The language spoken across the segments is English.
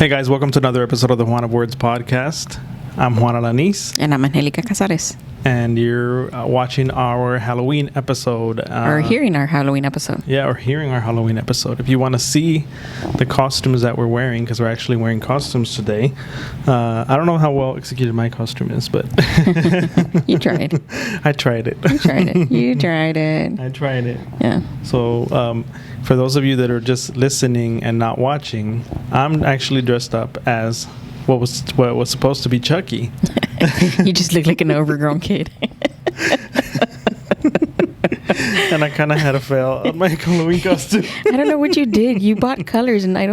Hey guys, welcome to another episode of the Juan of Words podcast. I'm Juan Alanis. And I'm Angelica Casares. And you're watching our Halloween episode. Or hearing our Halloween episode. Yeah, or hearing our Halloween episode. If you want to see the costumes that we're wearing, because we're actually wearing costumes today. I don't know how well executed my costume is, but... You tried. I tried it. You tried it. You tried it. I tried it. Yeah. So, for those of you that are just listening and not watching, I'm actually dressed up as... what was supposed to be Chucky. You just look like an overgrown kid. And I kind of had a fail on my Halloween costume. I don't know what you did. You bought colors and they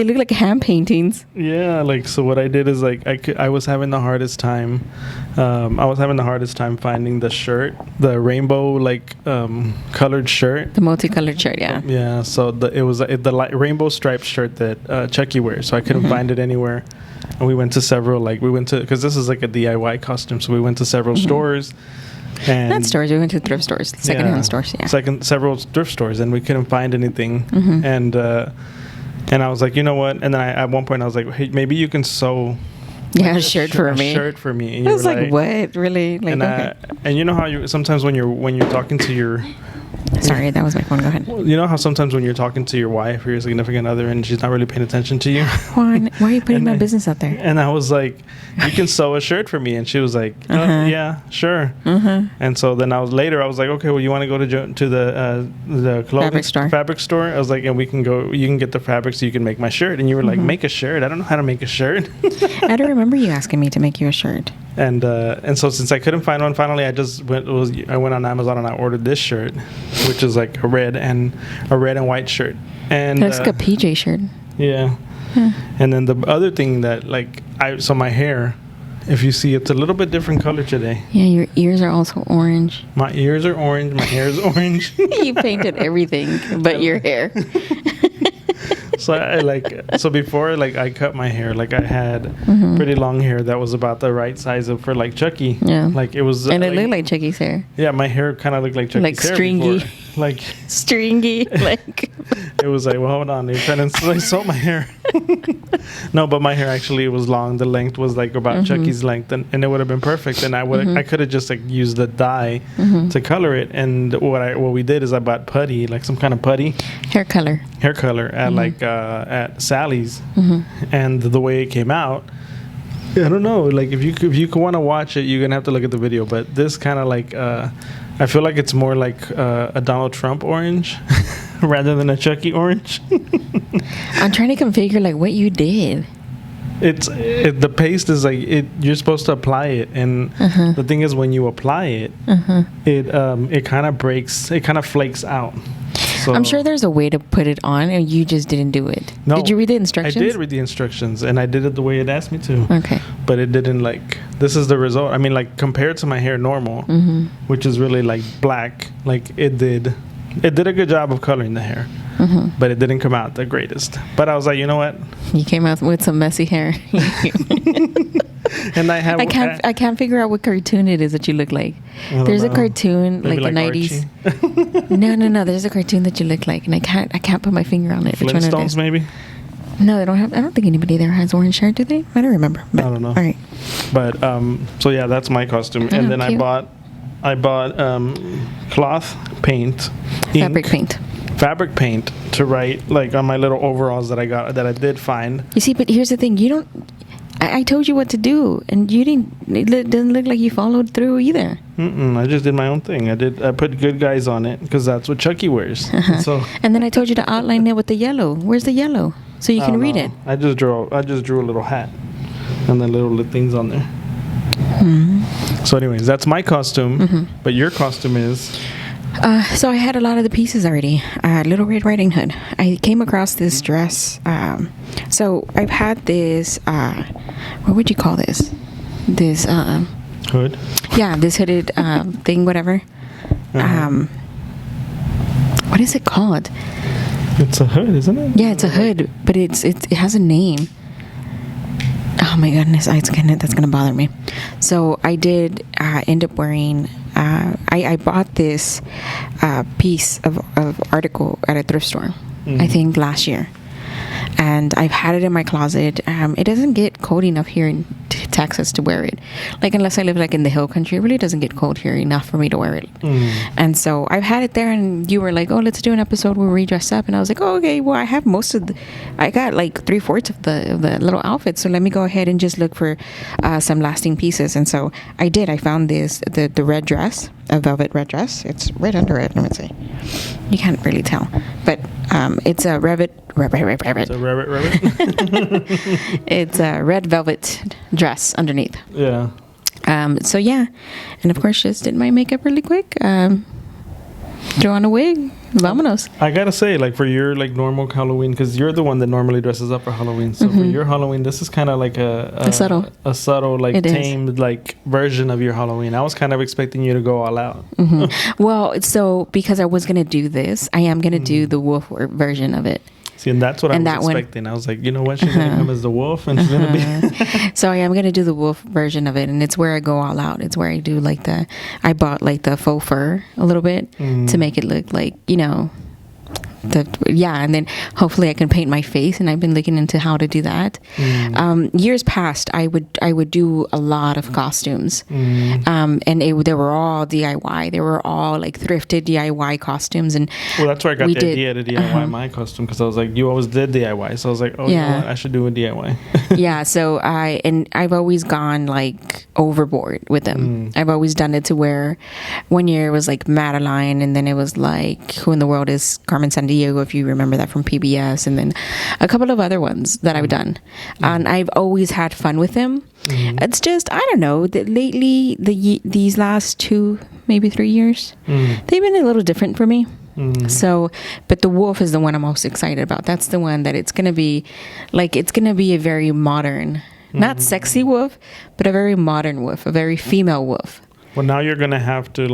look like hand paintings. Yeah, so what I did is I was having the hardest time. Finding the shirt, the rainbow colored shirt. The multicolored shirt, yeah. Yeah, so it was the rainbow striped shirt that Chucky wears. So I couldn't find it anywhere. And we went to several, because this is like a DIY costume. So we went to several stores. And not stores, we went to thrift stores, secondhand stores, yeah. Several thrift stores, and we couldn't find anything. And I was like, you know what? And then at one point I was like, hey, maybe you can sew a shirt for me. And I was like, what? Really? And you know how you sometimes when you're talking to your... Sorry, that was my phone. Go ahead. You know how sometimes when you're talking to your wife or your significant other and she's not really paying attention to you? Juan, why are you putting my business out there? And I was like, you can sew a shirt for me. And she was like, yeah, sure. And so then I was like, okay, well, you want to go to the clothing fabric store? I was like, and you can get the fabric so you can make my shirt. And you were like, make a shirt? I don't know how to make a shirt. I don't remember you asking me to make you a shirt. And so since I couldn't find one, finally I went on Amazon and I ordered this shirt, which is like a red and white shirt. And that's like a PJ shirt. Yeah. And then the other thing that so my hair, if you see, it's a little bit different color today. Yeah, your ears are also orange. My ears are orange. My hair is orange. You painted everything but your hair. So before I cut my hair, I had pretty long hair that was about the right size for Chucky. Yeah. It was. And it looked like Chucky's hair. Yeah, my hair kind of looked like Chucky's hair. Stringy. Before. Stringy. It was well, hold on. They're trying to sew my hair. No, but my hair actually was long. The length was about Chucky's length, and it would have been perfect. And I could have just used the dye to color it. And what we did is I bought putty, some kind of putty. Hair color at at Sally's, and the way it came out, I don't know. If you want to watch it, you're gonna have to look at the video. But this kind of I feel like it's more like a Donald Trump orange rather than a Chucky orange. I'm trying to configure what you did. The paste is you're supposed to apply it, and the thing is when you apply it, it kind of breaks, it kind of flakes out. So I'm sure there's a way to put it on, and you just didn't do it. No, did you read the instructions? I did read the instructions, and I did it the way it asked me to. Okay. But it didn't this is the result. I mean, compared to my hair normal, which is really black, it did a good job of coloring the hair. But it didn't come out the greatest. But I was like, you know what? You came out with some messy hair. And I can't figure out what cartoon it is that you look like. There's a cartoon maybe a 90s. No. There's a cartoon that you look like, and I can't put my finger on it. Flintstones, maybe. No, they don't have. I don't think anybody there has orange hair, do they? I don't remember. But, I don't know. All right. But so yeah, that's my costume. And then cute. I bought cloth paint, fabric paint to write on my little overalls that I did find. You see, but here's the thing: you don't. I told you what to do, and you didn't. It doesn't look like you followed through either. I just did my own thing. I put good guys on it because that's what Chucky wears. So. And then I told you to outline it with the yellow. Where's the yellow? So you can read it. I just drew a little hat, and then little things on there. So, anyways, that's my costume. But your costume is. So I had a lot of the pieces already. Little Red Riding Hood. I came across this dress. So I've had this. What would you call this? This hood. Yeah, this hooded thing, whatever. What is it called? It's a hood, isn't it? Yeah, it's a hood, but it has a name. Oh my goodness, that's gonna bother me. So I did end up wearing. I bought this piece of article at a thrift store. I think last year, and I've had it in my closet. It doesn't get cold enough here in Texas to wear it. Like, unless I live like in the hill country, it really doesn't get cold here enough for me to wear it. And so I've had it there, and you were like, oh, let's do an episode where we dress up. And I was like, oh, okay, well, I have I got like 3/4 of the little outfit. So let me go ahead and just look for some lasting pieces. And so I did. I found the red dress, a velvet red dress. It's red under it, let me see. You can't really tell. But it's a rabbit. It's a rabbit. It's a red velvet dress underneath. Yeah. So yeah, and of course just did my makeup really quick. Throw on a wig. Vámonos. I gotta say, like, for your like normal Halloween, because you're the one that normally dresses up for Halloween. So for your Halloween, this is kind of like a subtle, like, tamed like version of your Halloween. I was kind of expecting you to go all out. Well, so because I was gonna do this, I am gonna do the wolf version of it. See, and that's what I was expecting. I was like, you know what? She's going to come as the wolf, and she's going to be... So I am going to do the wolf version of it, and it's where I go all out. It's where I do, like, I bought, like, the faux fur a little bit to make it look like, you know... and then hopefully I can paint my face, and I've been looking into how to do that. Years past, I would do a lot of costumes, and they were all DIY. They were all like thrifted DIY costumes, and well, that's where I got the idea to DIY my costume, because I was like, you always did DIY, so I was like, oh, you know what? I should do a DIY. Yeah, so I've always gone like overboard with them. I've always done it to where one year it was like Madeline, and then it was like Who in the World is Carmen Sandiego, if you remember that from PBS, and then a couple of other ones that I've done, and I've always had fun with them. It's just, I don't know, that lately these last 2, maybe 3 years, they've been a little different for me. So, but the wolf is the one I'm most excited about. That's the one that it's gonna be a very modern, not sexy wolf, but a very modern wolf, a very female wolf. Well, now you're gonna have to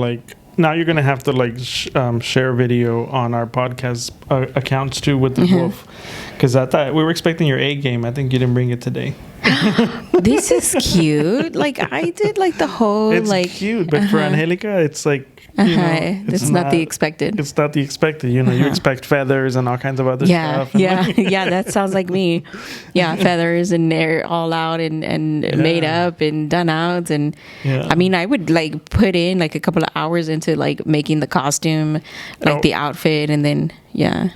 share video on our podcast accounts too with the wolf, because I thought we were expecting your A game. I think you didn't bring it today. This is cute. Like, I did like the whole, it's like, cute, but for Angelica, it's like, you know, it's not the expected. It's not the expected. You know, you expect feathers and all kinds of other stuff. Yeah. That sounds like me. Yeah, feathers, and they're all out and made up and done out. And I mean, I would like put in like a couple of hours into like making the costume, like the outfit, and then Can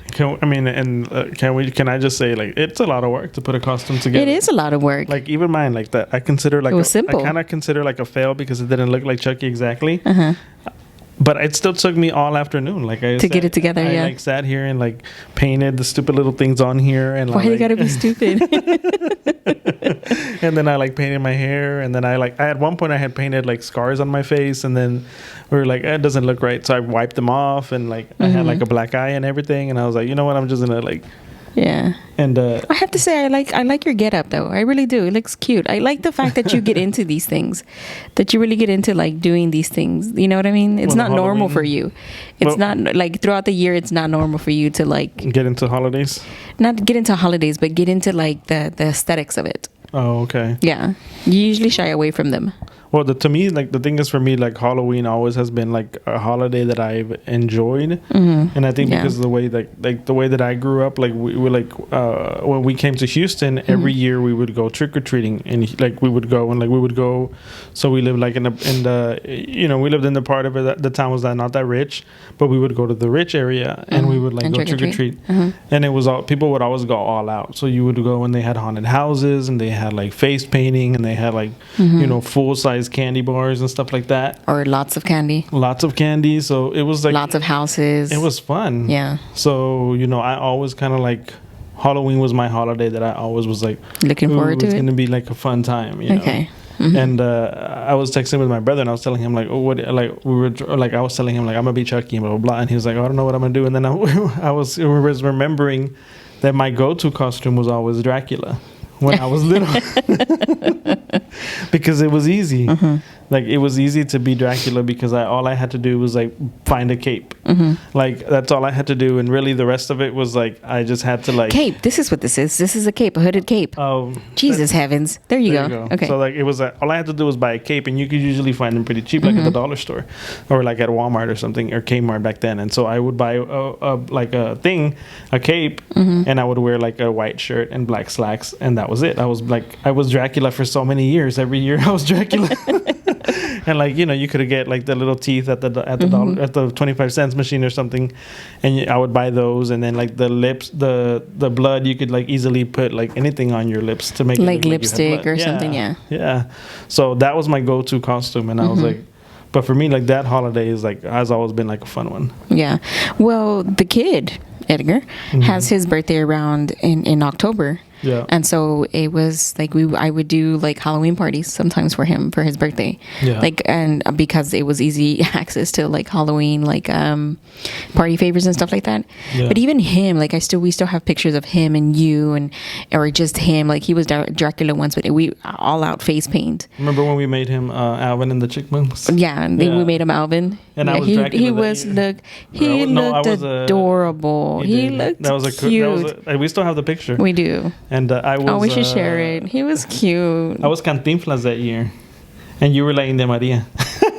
I just say, like, it's a lot of work to put a costume together. It is a lot of work. Like, even mine, like that, I consider like simple. I kind of consider like a fail because it didn't look like Chucky exactly. But it still took me all afternoon, like to get it together. I like sat here and like painted the stupid little things on here, and why you gotta be stupid? And then I like painted my hair, and then I at one point I had painted like scars on my face, and then we were like, it doesn't look right, so I wiped them off, and like I had like a black eye and everything, and I was like, you know what, I'm just gonna like. Yeah. And I have to say, I like your getup though. I really do. It looks cute. I like the fact that you get into these things, that you really get into like doing these things. You know what I mean? It's not normal for you. It's not like throughout the year. It's not normal for you to like get into holidays. Not get into holidays, but get into like the aesthetics of it. Oh, okay. Yeah, you usually shy away from them. Well, to me, like, the thing is, for me, like, Halloween always has been like a holiday that I've enjoyed, and I think because of the way the way that I grew up, like we were like when we came to Houston, every year we would go trick or treating, and like we would go. So we lived like in the we lived in the part of it that the town was not that rich, but we would go to the rich area and we would like go trick or treat, and it was people would always go all out. So you would go and they had haunted houses, and they had like face painting, and they had like full size candy bars and stuff like that, or lots of candy. So it was like lots of houses. It was fun. Yeah. So I always kind of like Halloween was my holiday that I always was like looking forward to. It's gonna be like a fun time. Okay. And I was texting with my brother, and I was telling him like, oh, what, like we were like, I was telling him like, I'm gonna be Chucky and blah blah blah, and he was like, oh, I don't know what I'm gonna do. And then I was remembering that my go-to costume was always Dracula when I was little. Because it was easy. Like, it was easy to be Dracula because all I had to do was like find a cape. Like, that's all I had to do, and really the rest of it was like I just had to like Cape. This is what this is. This is a cape, a hooded cape. Oh, Jesus heavens! There you go. Okay. So like it was all I had to do was buy a cape, and you could usually find them pretty cheap, like at the dollar store, or like at Walmart or something, or Kmart back then. And so I would buy a cape, and I would wear like a white shirt and black slacks, and that was it. I was Dracula for so many years. Every year I was Dracula. And like, you know, you could get like the little teeth at the dollar, at the 25 cents machine or something, and I would buy those. And then like the lips, the blood, you could like easily put like anything on your lips to make like it lipstick or something. Yeah. So that was my go-to costume, and I was like, but for me, like, that holiday is like has always been like a fun one. Yeah. Well, the kid Edgar has his birthday around in October. Yeah. And so it was like I would do like Halloween parties sometimes for him for his birthday. Yeah. Like, and because it was easy access to like Halloween like party favors and stuff like that. Yeah. But even him, like we still have pictures of him and you or just him, like he was Dracula once, but we all out face paint. Remember when we made him Alvin and the Chipmunks? Yeah, and we made him Alvin. And I was Dracula. He looked adorable. He looked cute. We still have the picture. We do. And I was. Oh, we should share it. He was cute. I was Cantinflas that year, and you were La India Maria.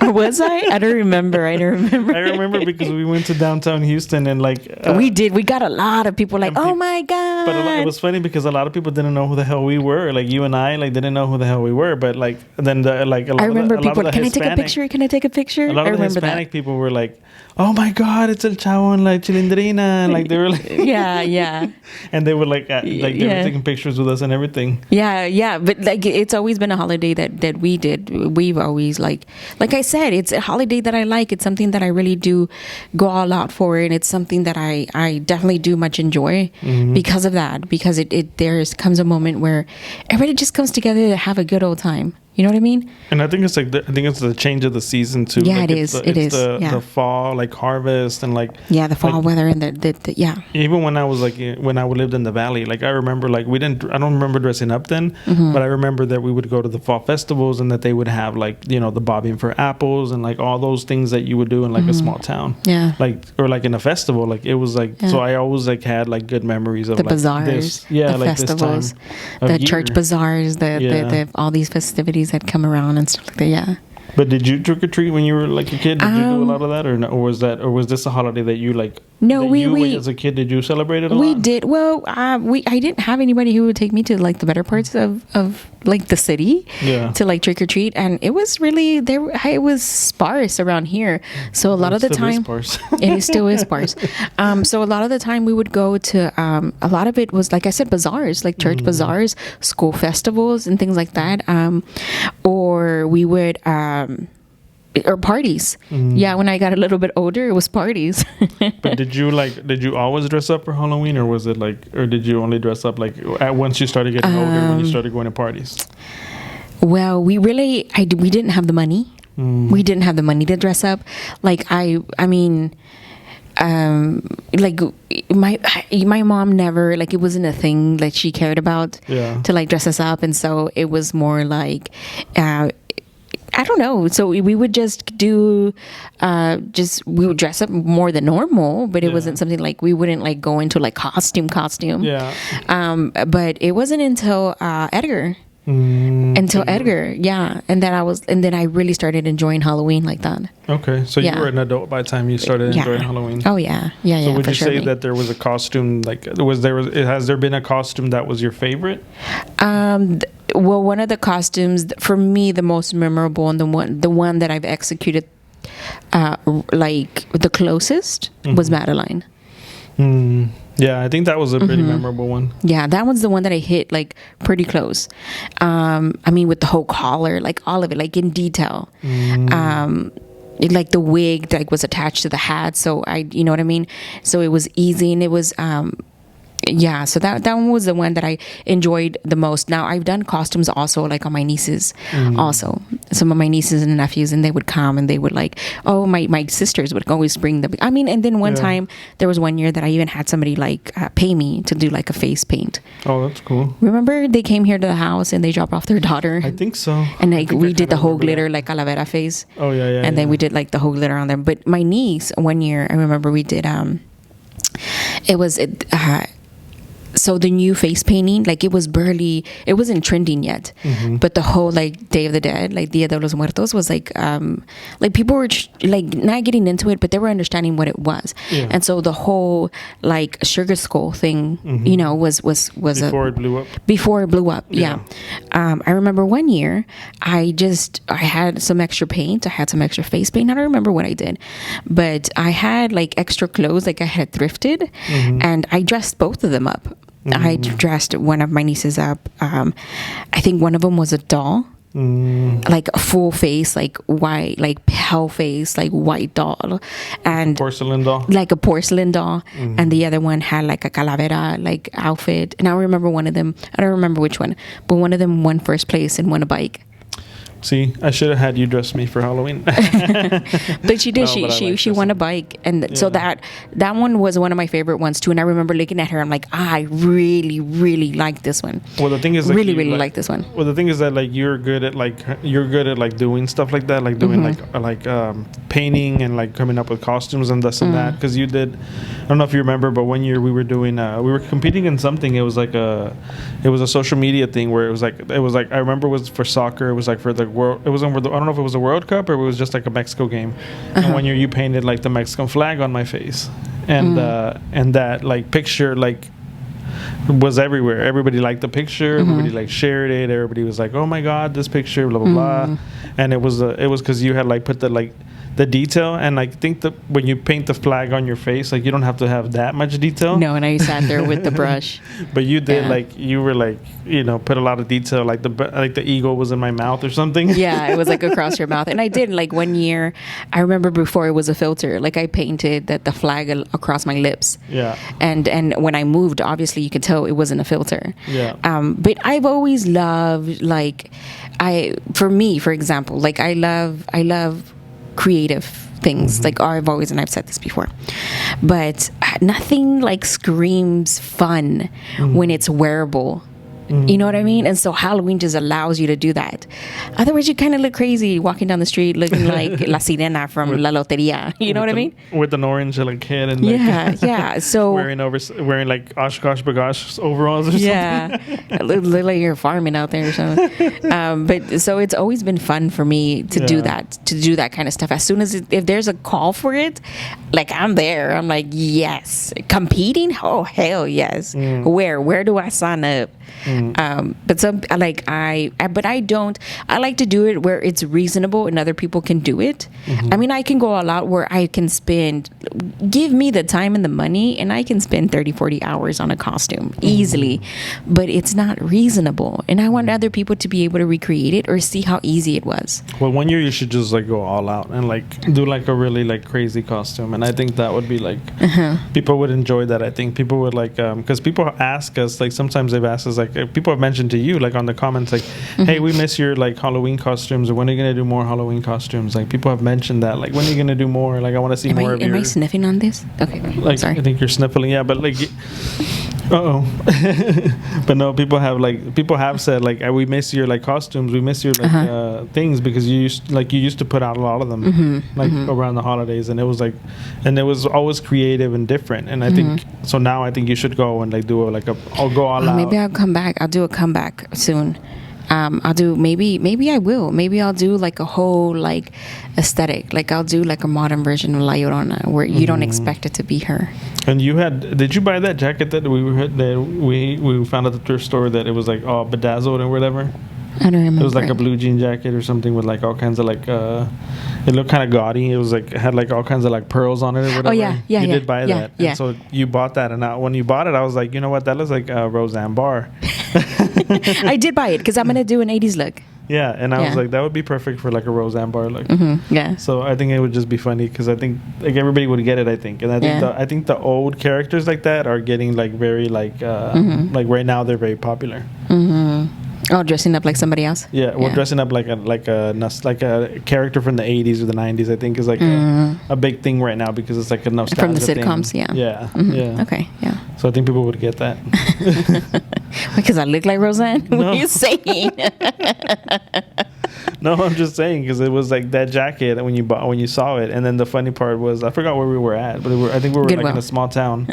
Was I? I don't remember. I remember because we went to downtown Houston and like we did. We got a lot of people like, oh my god! But it was funny because a lot of people didn't know who the hell we were. Like you and I, like didn't know who the hell we were. But like then I remember people. Can I take a picture? Can I take a picture? A lot of the Hispanic people were like, oh my god, it's El Chavo and like Chilindrina, and like they were like yeah. And they were like they were taking pictures with us and everything. Yeah. But like it's always been a holiday that we did. We've always like I said, it's a holiday that I like. It's something that I really do go all out for, and it's something that I definitely do much enjoy because of that. Because there comes a moment where everybody just comes together to have a good old time. You know what I mean? And I think it's like it's the change of the season too. Yeah, like it is. The fall, like harvest, and like the fall weather and the Even when I was like when I lived in the valley, like I remember like I don't remember dressing up then, but I remember that we would go to the fall festivals and that they would have like the bobbing for apples and like all those things that you would do in like a small town. Yeah. Like or like in a festival, like it was like so I always like had like good memories of the like bazaars, the like festivals, the church bazaars, the all these festivities that come around and stuff like that. Yeah. But did you trick or treat when you were like a kid? Did you do a lot of that, or was this a holiday that you like? No, we as a kid, did you celebrate it a lot? We did. Well, I didn't have anybody who would take me to like the better parts of like the city to like trick or treat, and it was really there. It was sparse around here, so a lot of the time it still is sparse. So a lot of the time we would go to a lot of it was like I said, bazaars, like church bazaars, school festivals, and things like that. Or we would. Or parties. Yeah, when I got a little bit older, it was parties. But did you always dress up for Halloween, or was it like, or did you only dress up like once you started getting older, when you started going to parties? Well, we didn't have the money. We didn't have the money to dress up. Like I mean, like my mom never, like it wasn't a thing that she cared about to like dress us up, and so it was more like I don't know. So we would just do, we would dress up more than normal, but it wasn't something like we wouldn't like go into like costume. Yeah. But it wasn't until Edgar. Edgar, and then I really started enjoying Halloween like that. Okay, so you were an adult by the time you started enjoying Halloween. Oh yeah. So would you say that there was a costume has there been a costume that was your favorite? Well, one of the costumes for me, the most memorable and the one that I've executed like the closest was Madeline. Yeah, I think that was a pretty memorable one. Yeah, that one's the one that I hit like pretty close. I mean, with the whole collar, like all of it, like in detail. Like the wig like was attached to the hat, so you know what I mean. So it was easy, and it was yeah, so that one was the one that I enjoyed the most. Now I've done costumes also, like on my nieces, also some of my nieces and nephews, and they would come and they would like, oh, my sisters would always bring them. I mean, and then one time there was one year that I even had somebody like pay me to do like a face paint. Oh, that's cool. Remember they came here to the house and they dropped off their daughter. I think so. And like we did the whole glitter like calavera face. Oh yeah. And then we did like the whole glitter on them. But my niece one year, I remember we did so the new face painting, like it wasn't trending yet, but the whole like Day of the Dead, like Dia de los Muertos, was like people were like not getting into it, but they were understanding what it was. And so the whole like sugar skull thing, you know, was before it blew up. Before it blew up, yeah. I remember one year I had some extra paint, I had some extra face paint. I don't remember what I did, but I had like extra clothes, like I had thrifted, and I dressed both of them up. I dressed one of my nieces up. I think one of them was a doll, like a full face, like white, like pale face, like white doll, and porcelain doll, like a porcelain doll. And the other one had like a calavera like outfit. And I remember one of them. I don't remember which one, but one of them won first place and won a bike. See, I should have had you dress me for Halloween. But she did. She won a bike, and so that one was one of my favorite ones too. And I remember looking at her, I'm like, I really, really like this one. Well, the thing is, like, really like this one. Well, the thing is that like you're good at doing stuff like that, like doing like painting and like coming up with costumes and this and that. Because you did, I don't know if you remember, but one year we were doing we were competing in something. It was a social media thing where it was like I remember it was for soccer. It was like for the world. It wasn't. I don't know if it was a World Cup or it was just like a Mexico game. And one year you painted like the Mexican flag on my face, and that like picture like was everywhere. Everybody liked the picture. Everybody like shared it. Everybody was like, "Oh my God, this picture!" Blah blah blah. And it was because you had like put the detail, and I think that when you paint the flag on your face, like you don't have to have that much detail. No, and I sat there with the brush. But you did you were like, you know, put a lot of detail, like the eagle was in my mouth or something. Yeah, it was like across your mouth. And I did like one year, I remember before it was a filter, like I painted the flag across my lips. Yeah. And when I moved, obviously you could tell it wasn't a filter. Yeah. But I've always loved for example, like I love creative things. Like I've said this before, but nothing like screams fun when it's wearable. You know what I mean? And so Halloween just allows you to do that. Otherwise, you kind of look crazy walking down the street looking like La Sirena from La Loteria. You know what I mean? With an orange like head and yeah. So wearing like Oshkosh Bagosh overalls or something. Yeah, look like you're farming out there or something. But so it's always been fun for me to do that kind of stuff. As soon as if there's a call for it, like I'm there. I'm like, yes. Competing? Oh hell yes. Where do I sign up? But some I like to do it where it's reasonable and other people can do it. I mean, I can go all out where I can give me the time and the money and I can spend 30-40 hours on a costume easily, but it's not reasonable, and I want other people to be able to recreate it or see how easy it was. Well, one year you should just like go all out and like do like a really like crazy costume, and I think that would be like people would enjoy that. I think people would like because people ask us, like sometimes they've asked us, like people have mentioned to you like on the comments, like hey, we miss your like Halloween costumes, or when are you gonna do more Halloween costumes? Like people have mentioned that, like when are you gonna do more? Like I want to see more of your. Am I sniffing on this? Okay, like sorry. I think you're sniffling, yeah, but like but no, people have said like we miss your like costumes, we miss your like things, because you used to put out a lot of them around the holidays, and it was always creative and different, and I think so now I think you should go and like do I'll go all out. Maybe I'll come back. I'll do a comeback soon. I'll do maybe I will. Maybe I'll do like a whole like aesthetic. Like I'll do like a modern version of La Llorona where you don't expect it to be her. And did you buy that jacket that we found at the thrift store that it was like all bedazzled or whatever? I don't remember. It was like a blue jean jacket or something with like all kinds of like it looked kind of gaudy. It was like it had like all kinds of like pearls on it or whatever. Oh yeah. You did buy that. Yeah. And so you bought that, and when you bought it, I was like, you know what, that looks like Roseanne Barr. I did buy it because I'm gonna do an 80s look. Yeah, and I was Yeah. like, that would be perfect for like a Roseanne Barr look. Yeah. So I think it would just be funny because I think like everybody would get it. I think, and I think the old characters like that are getting like very like right now they're very popular. Oh, dressing up like somebody else. Yeah, well, dressing up like a character from the 80s or the 90s, I think is like a big thing right now because it's like a nostalgia From the sitcoms, thing. yeah. Yeah. Okay, yeah. So I think people would get that. Because I look like Roseanne? No. What are you saying? No, I'm just saying because it was like that jacket when you saw it, and then the funny part was I forgot where we were at, but I think we were like in a small town.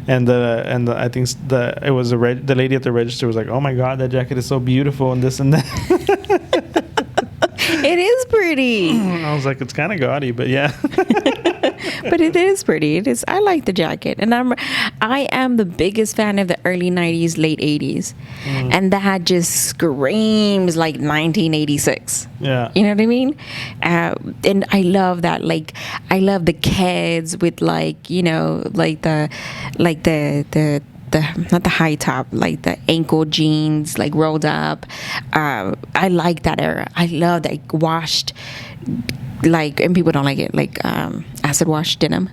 And I think it was the lady at the register was like, "Oh my God, that jacket is so beautiful," and this and that. It is pretty. I was like, it's kind of gaudy, but yeah. But it is pretty. It is. I like the jacket, and I am the biggest fan of the early '90s, late '80s, and that just screams like 1986. Yeah. You know what I mean? And I love that. Like, I love the kids with like the not the high top, like the ankle jeans, like rolled up. I like that era. I love that washed, like, and people don't like it, like acid wash denim,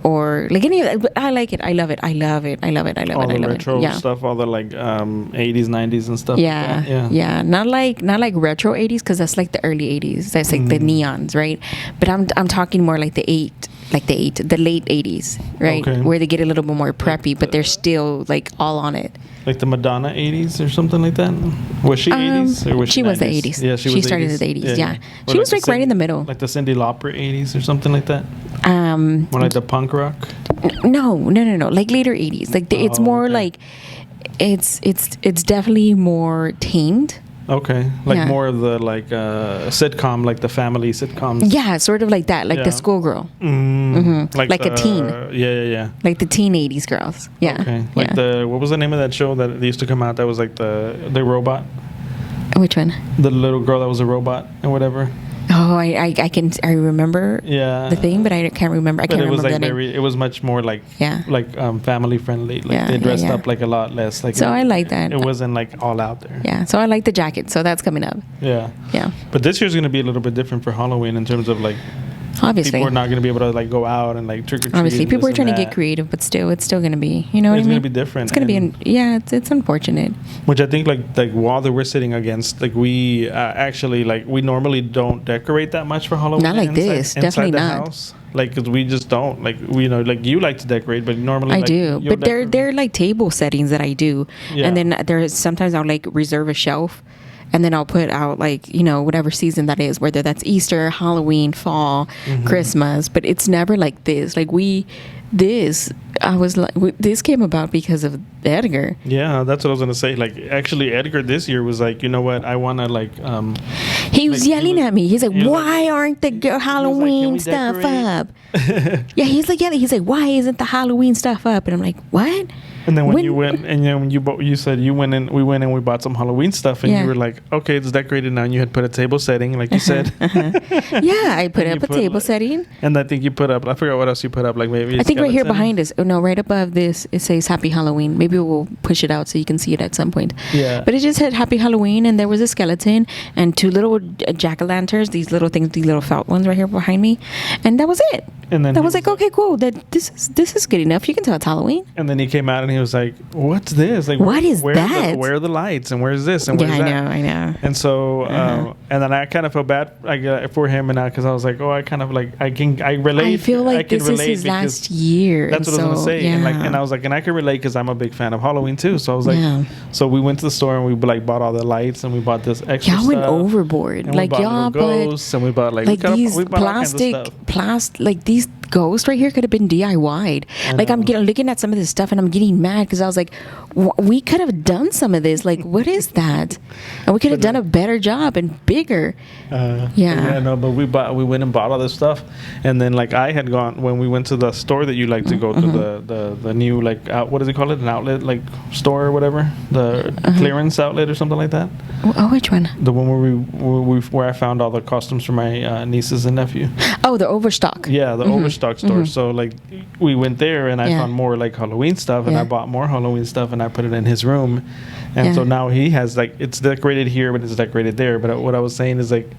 or like any of that. I like it. I love it. I love it. I love it. I love all it. I the love retro it. Yeah. stuff, all the like 80s, 90s and stuff. Yeah, like that. yeah. Not like retro 80s because that's like the early 80s. That's like the neons, right? But I'm talking more like the late 80s, right? Okay. Where they get a little bit more preppy, but they're still like all on it. Like the Madonna 80s or something like that. Was she 80s or was she? She was the 90s? 80s. Yeah, she started in the 80s. Yeah. She was like right in the middle. Like the Cyndi Lauper 80s or something like that. More like the punk rock. No. Like later 80s. Like it's more like it's definitely more tamed. Okay, like more of the like sitcom, like the family sitcoms. Yeah, sort of like that, like the schoolgirl. Like a teen. Yeah. Like the teen 80s girls. Yeah. Okay. Like what was the name of that show that used to come out that was like the robot? Which one? The little girl that was a robot or whatever. Oh, I remember the thing, but I can't remember. I can't remember the name. It was much more like family friendly. Like they dressed up like a lot less. Like so I like that. It wasn't like all out there. Yeah. So I like the jacket. So that's coming up. Yeah. Yeah. But this year's going to be a little bit different for Halloween in terms of like. Obviously, people are not going to be able to like go out and like trick or treat. Obviously, people are trying to get creative, but still, it's still going to be. You know what I mean? It's going to be different. It's going to be. It's unfortunate. Which I think like while we're sitting against, like we actually like we normally don't decorate that much for Halloween. Not like this. Definitely the not. House. Like, cause we just don't like like you like to decorate, but normally I like, do. But they're like table settings that I do, and then there's sometimes I'll like reserve a shelf. And then I'll put out like, whatever season that is, whether that's Easter, Halloween, fall, Christmas. But it's never like this. Like this came about because of Edgar. Yeah, that's what I was gonna say. Like actually, Edgar this year was like, you know what? I want to like. He was yelling at me. He's like, "Why aren't the Halloween stuff up?" Yeah, he's like, "Why isn't the Halloween stuff up?" And I'm like, "What?" And then when you went and when you said you went and we bought some Halloween stuff and you were like, okay, it's decorated now, and you had put a table setting like you said. Yeah, I put up a table setting. And I think you put up, I forgot what else you put up, like maybe I think right here behind us, right above this, it says Happy Halloween. Maybe we'll push it out so you can see it at some point. Yeah. But it just had Happy Halloween, and there was a skeleton and two little jack-o'-lanterns, these little things, these little felt ones right here behind me, and that was it. And then I was like, okay, cool. This is good enough. You can tell it's Halloween. And then he came out and he was like, "What's this? Like, what is that? Where are the lights? And where's this? And where's that?" I know. And so, and then I kind of felt bad for him, and because I was like, "Oh, I kind of like I relate." I feel like this is his last year. That's what I was gonna say. Yeah. And I was like, and I can relate because I'm a big fan of Halloween too. So I was like, so we went to the store and we like bought all the lights and we bought this extra. Y'all went overboard. And like we bought y'all ghosts and we bought like these we bought like these ghosts right here could have been DIY'd. Like I'm looking at some of this stuff and I'm getting mad because I was like, we could have done some of this. Like, what is that? And we could have done a better job and bigger. Yeah, no, but we went and bought all this stuff, and then like I had gone when we went to the store that you like to go to the new like what does it call it, an outlet like store or whatever, the clearance outlet or something like that. Oh, which one? The one where I found all the costumes for my nieces and nephew. Oh, the Overstock. Yeah, the Overstock store. So like we went there and I found more like Halloween stuff, and I bought more Halloween stuff and I put it in his room. And so now he has like, it's decorated here, but it's decorated there. But what I was saying is like,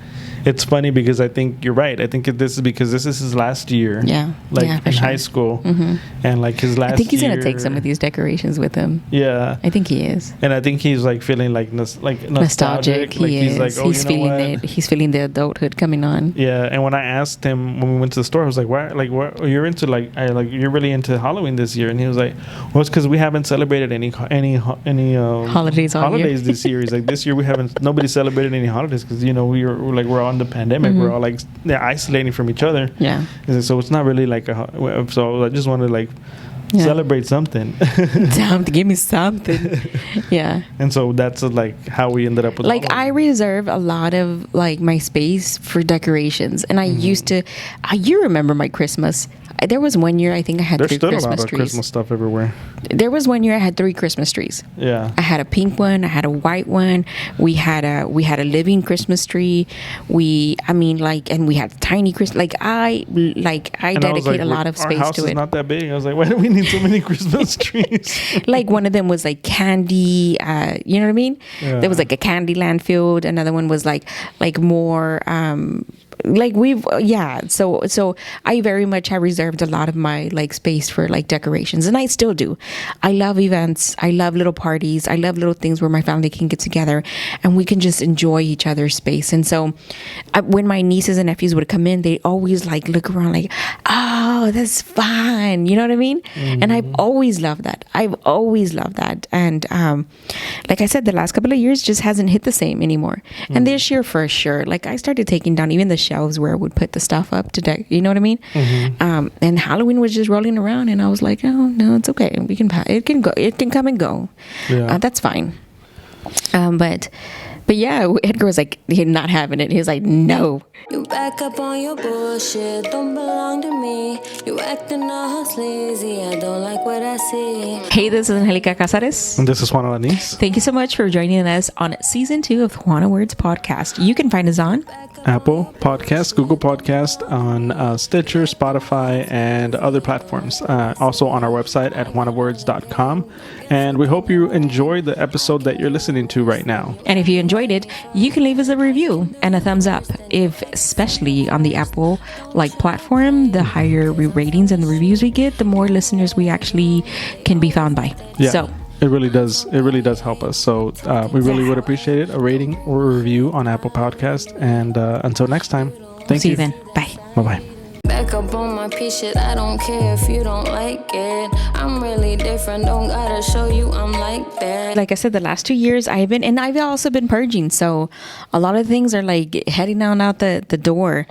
it's funny because I think you're right. I think this is because this is his last year. Yeah. Like yeah, in sure. high school. And like his last year. I think he's going to take some of these decorations with him. Yeah. I think he is. And I think he's like feeling like nostalgic. He is. He's like, oh, he's feeling it. He's feeling the adulthood coming on. Yeah. And when I asked him when we went to the store, I was like, why? Like, what? You're into you're really into Halloween this year? And he was like, well, it's because we haven't celebrated any holidays this year. He's like, this year nobody celebrated any holidays because we're on the pandemic. We're all like they're isolating from each other. Yeah. So it's not really like so I just want to like celebrate something. Give me something. Yeah. And so that's like how we ended up with like I reserve a lot of like my space for decorations, and I used to. You remember my Christmas? There was one year I think I had There's 3 still Christmas a lot of trees. Christmas stuff everywhere. There was one year I had 3 Christmas trees. Yeah. I had a pink one. I had a white one. We had a living Christmas tree. And we had tiny Christmas. I dedicate a lot of space our house to is it. not that big. I was like, why do we need so many Christmas trees? Like one of them was like candy. You know what I mean? Yeah. There was like a Candyland field. Another one was like more. So I very much have reserved a lot of my like space for like decorations, and I still do. I love events. I love little parties. I love little things where my family can get together and we can just enjoy each other's space. And so when my nieces and nephews would come in, they always like look around like, oh, that's fun. You know what I mean? And I've always loved that. And like I said, the last couple of years just hasn't hit the same anymore. And this year for sure, like I started taking down even the shelves where I would put the stuff up to deck. You know what I mean? And Halloween was just rolling around, and I was like, oh no, it's okay. It can go. It can come and go. Yeah. That's fine. But yeah, Edgar was like, he's not having it. He was like, no. You back up on your bullshit, don't belong to me. You acting all sleazy, I don't like what I see. Hey, this is Angelica Casares. And this is Juan Alanis. Thank you so much for joining us on season 2 of Juana Words Podcast. You can find us on Apple Podcast, Google Podcast, on Stitcher, Spotify, and other platforms. Also on our website at juanawords.com. And we hope you enjoyed the episode that you're listening to right now. And if you enjoyed it, you can leave us a review and a thumbs up. Especially on the Apple platform, the higher ratings and the reviews we get, the more listeners we actually can be found by. Yeah. So it really does help us. So we really would appreciate it, a rating or a review on Apple Podcast. And until next time, thank you. See you then. Bye. Bye-bye. Back up on my piece shit, I don't care if you don't like it. I'm really different, don't gotta show you I'm like that. Like I said, the last 2 years I've also been purging. So a lot of things are like heading out the door.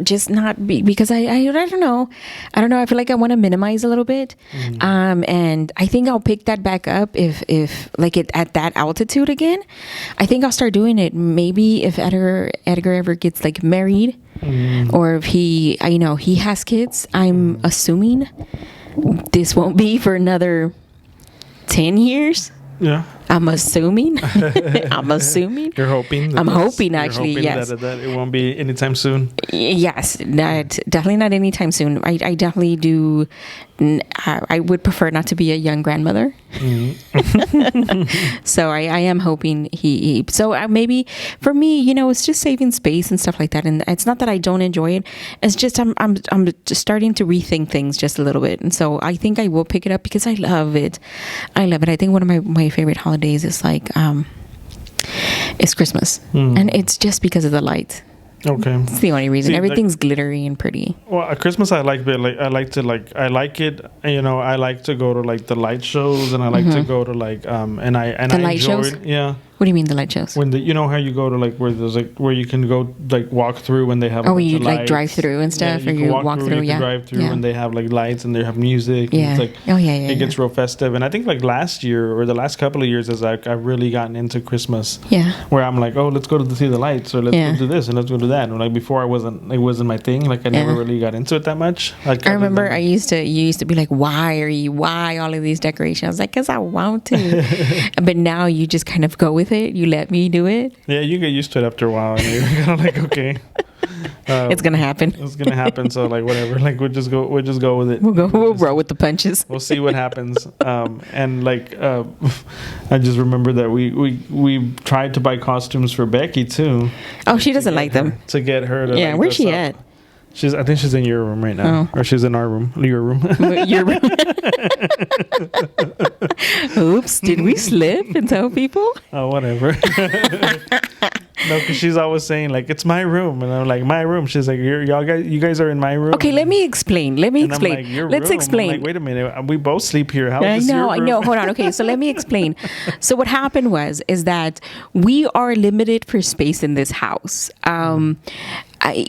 Just not because I don't know. I feel like I want to minimize a little bit. And I think I'll pick that back up if like at that altitude again. I think I'll start doing it. Maybe if Edgar ever gets like married, or if he has kids. I'm assuming this won't be for another 10 years. Yeah. I'm assuming. You're hoping. I'm hoping, actually, hoping yes. that it won't be anytime soon. Yes, definitely not anytime soon. I definitely do. I would prefer not to be a young grandmother. So I am hoping he so maybe for me, it's just saving space and stuff like that. And it's not that I don't enjoy it. It's just I'm just starting to rethink things just a little bit. And so I think I will pick it up because I love it. I think one of my favorite holidays is it's Christmas. And it's just because of the light. Okay. It's the only reason. Everything's glittery and pretty. Well, at Christmas I like, but I like it. I like to go to the light shows, and I like to go to and I light enjoyed, shows? yeah. What do you mean the light shows? When how you go to where there's where you can go walk through when they have you drive through and stuff, or you walk through, you can drive through when they have lights and they have music. Yeah. And it's it gets real festive. And I think last year or the last couple of years as I've really gotten into Christmas. Yeah. Where I'm like, oh, let's go to see the lights, or let's go do this and let's go do that. And before it wasn't my thing. I never really got into it that much. I remember you used to be like, why all of these decorations? I was like, because I want to. But now you just kind of go with it. You let me do it. Yeah, you get used to it after a while, and you're kind of like, okay. It's gonna happen. It's gonna happen. So like whatever. Like we'll just go with it. We'll roll with the punches. We'll see what happens. And like I just remember that we tried to buy costumes for Becky too. Oh, she doesn't like them. To get her to Yeah, like, where's she dress up. at? I think she's in your room right now. Oh. Or she's in our room. Your room. Your room. Oops, did we slip and tell people? Oh, whatever. No, because she's always saying like it's my room, and I'm like my room. She's like you guys are in my room. Okay, let me explain. And I'm like, your Let's room. explain. I'm like, wait a minute, we both sleep here. How I is this your know. room? Hold on. Okay, so let me explain. So what happened is that we are limited for space in this house.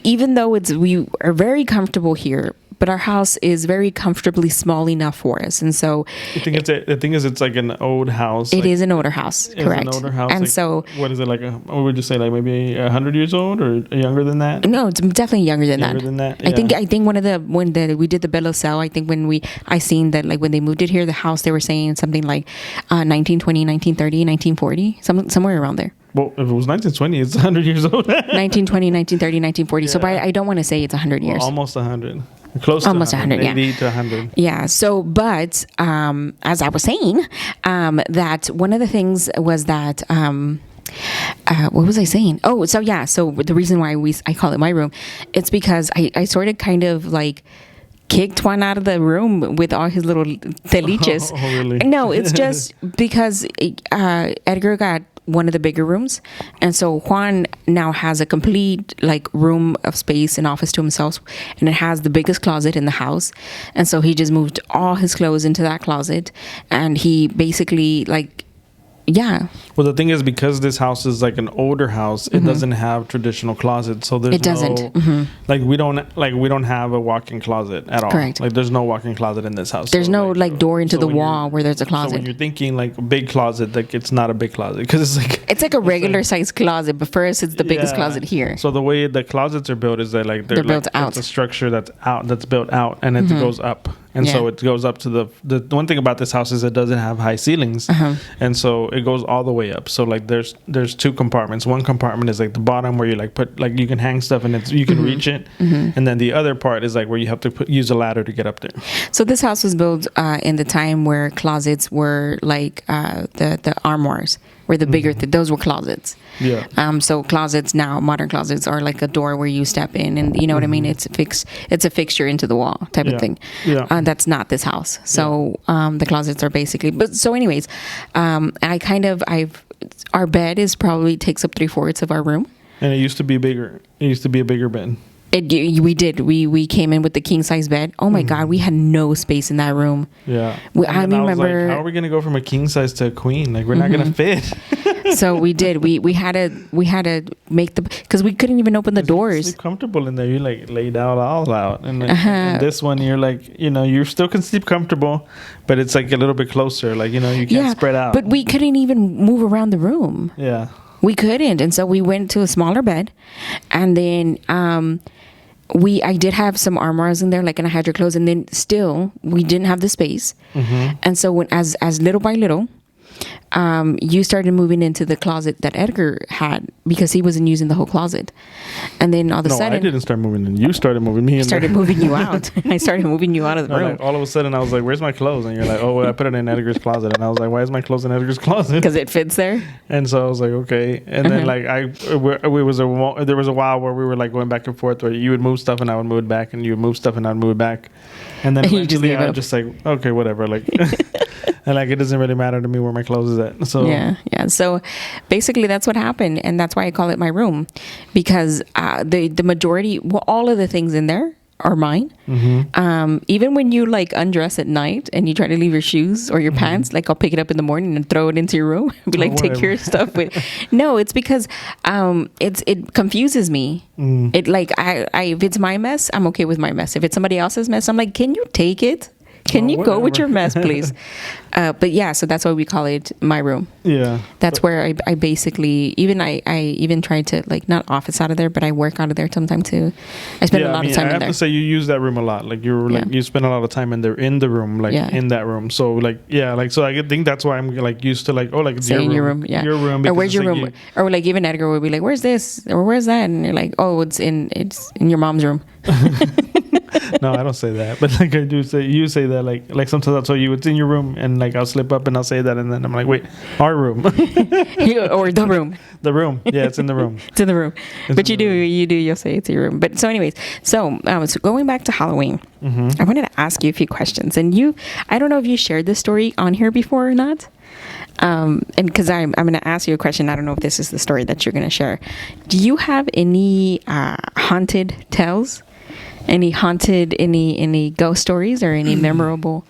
Even though we are very comfortable here, but our house is very comfortably small enough for us, and so I think it's like an old house. It is an older house, correct? It's an older house, and like, so what is it like? What would you say, like maybe 100 years old or younger than that? no, it's definitely younger than Younger that. than that, I think yeah. when we did the Bella Cell, I think I seen that like when they moved it here, the house, they were saying something like 1920, 1930, 1940, somewhere around there. Well, if it was 1920, it's 100 years old. 1920, 1930, 1940. So, but I don't want to say it's 100 years. Well, almost 100. Close to Almost 100, yeah. 80 to 100. Yeah. So, but as I was saying, that one of the things was that what was I saying? Oh, so yeah. So the reason why I call it my room, it's because I sort of kind of like kicked Juan out of the room with all his little teliches. Oh, really? No, it's just because Edgar got one of the bigger rooms, and so Juan now has a complete like room of space and office to himself, and it has the biggest closet in the house, and so he just moved all his clothes into that closet, and he basically like yeah. Well, the thing is, because this house is like an older house, it doesn't have traditional closets. So there's It doesn't. like we don't have a walk-in closet at all. Correct. Like there's no walk-in closet in this house. There's So, no like door into so the when wall where there's a So when closet. you're thinking like a big closet, like it's not a big closet because It's like a regular size closet, but first it's the biggest Yeah. closet here. So the way the closets are built is that like They're built like, out. It's a structure that's built out, and it goes up, and so Yeah. it goes up to the one thing about this house is it doesn't have high ceilings, and so it goes all the way up. So like there's two compartments. One compartment is like the bottom where you like put like you can hang stuff and you can reach it, and then the other part is like where you have to use a ladder to get up there. So this house was built in the time where closets were like the armoires were the bigger. Those were closets. Yeah. So closets now, modern closets are like a door where you step in, and you know what I mean. It's a fixture into the wall type Yeah. of thing. Yeah. That's not this house. So the closets are basically. But so anyways, our bed is probably takes up 3/4 of our room. And it used to be bigger. It used to be a bigger bed. We did. We came in with the king size bed. Oh my God, we had no space in that room. Yeah. I And I was remember. like, how are we gonna go from a king size to a queen? Like we're not gonna fit. So we did. We had to make because we couldn't even open the You doors. sleep comfortable in there. You like laid out all out, and then and this one you're like, you still can sleep comfortable, but it's like a little bit closer. Like you can't spread out. But we couldn't even move around the room. Yeah. We couldn't, and so we went to a smaller bed, and then I did have some armoires in there, like, and I had your clothes, and then still we didn't have the space, and so when as little by little. You started moving into the closet that Edgar had because he wasn't using the whole closet, and then all of a sudden I didn't start moving in. You started moving me in. started moving you out. I started moving you out of the room Like, all of a sudden I was like, "Where's my clothes?" And you're like, "Oh, well, I put it in Edgar's closet." And I was like, "Why is my clothes in Edgar's closet?" because it fits there. And so I was like, "Okay." And then like there was a while where we were like going back and forth, where you would move stuff and I would move it back, and you would move stuff and I'd move it back, and then You just eventually gave I up. was just like, "Okay, whatever." Like. And like it doesn't really matter to me where my clothes is at. So Yeah. So basically that's what happened, and that's why I call it my room, because the majority, all of the things in there are mine. Even when you like undress at night and you try to leave your shoes or your pants, like I'll pick it up in the morning and throw it into your room. Be like, take whatever. your stuff with. No, it's because it confuses me. It like I if it's my mess, I'm okay with my mess. If it's somebody else's mess, I'm like, can you take it? Can you go with your mess, please? But yeah, so that's why we call it my room. Yeah. That's where I basically, even I even try to, like, not office out of there, but I work out of there sometimes too. I spend a lot of time in there. I have to say, you use that room a lot. Like, you spend a lot of time in there, in the room, like, in that room. So, like, yeah, like, so I think that's why I'm, like, used to, like, oh, like, say in your room, yeah. Your room. Or where's your room? Or, like, even Edgar would be like, where's this? Or where's that? And you're like, oh, it's in your mom's room. No, I don't say that, but like I do say, you say that, like sometimes I'll tell you it's in your room, and like I'll slip up and I'll say that, and then I'm like, wait, our room. Or the room. The room, yeah, it's in the room. It's in the room. But you'll say it's your room. But so anyways, so going back to Halloween, I wanted to ask you a few questions, and I don't know if you shared this story on here before or not. And because I'm going to ask you a question, I don't know if this is the story that you're going to share. Do you have any haunted tales? Any ghost stories or any memorable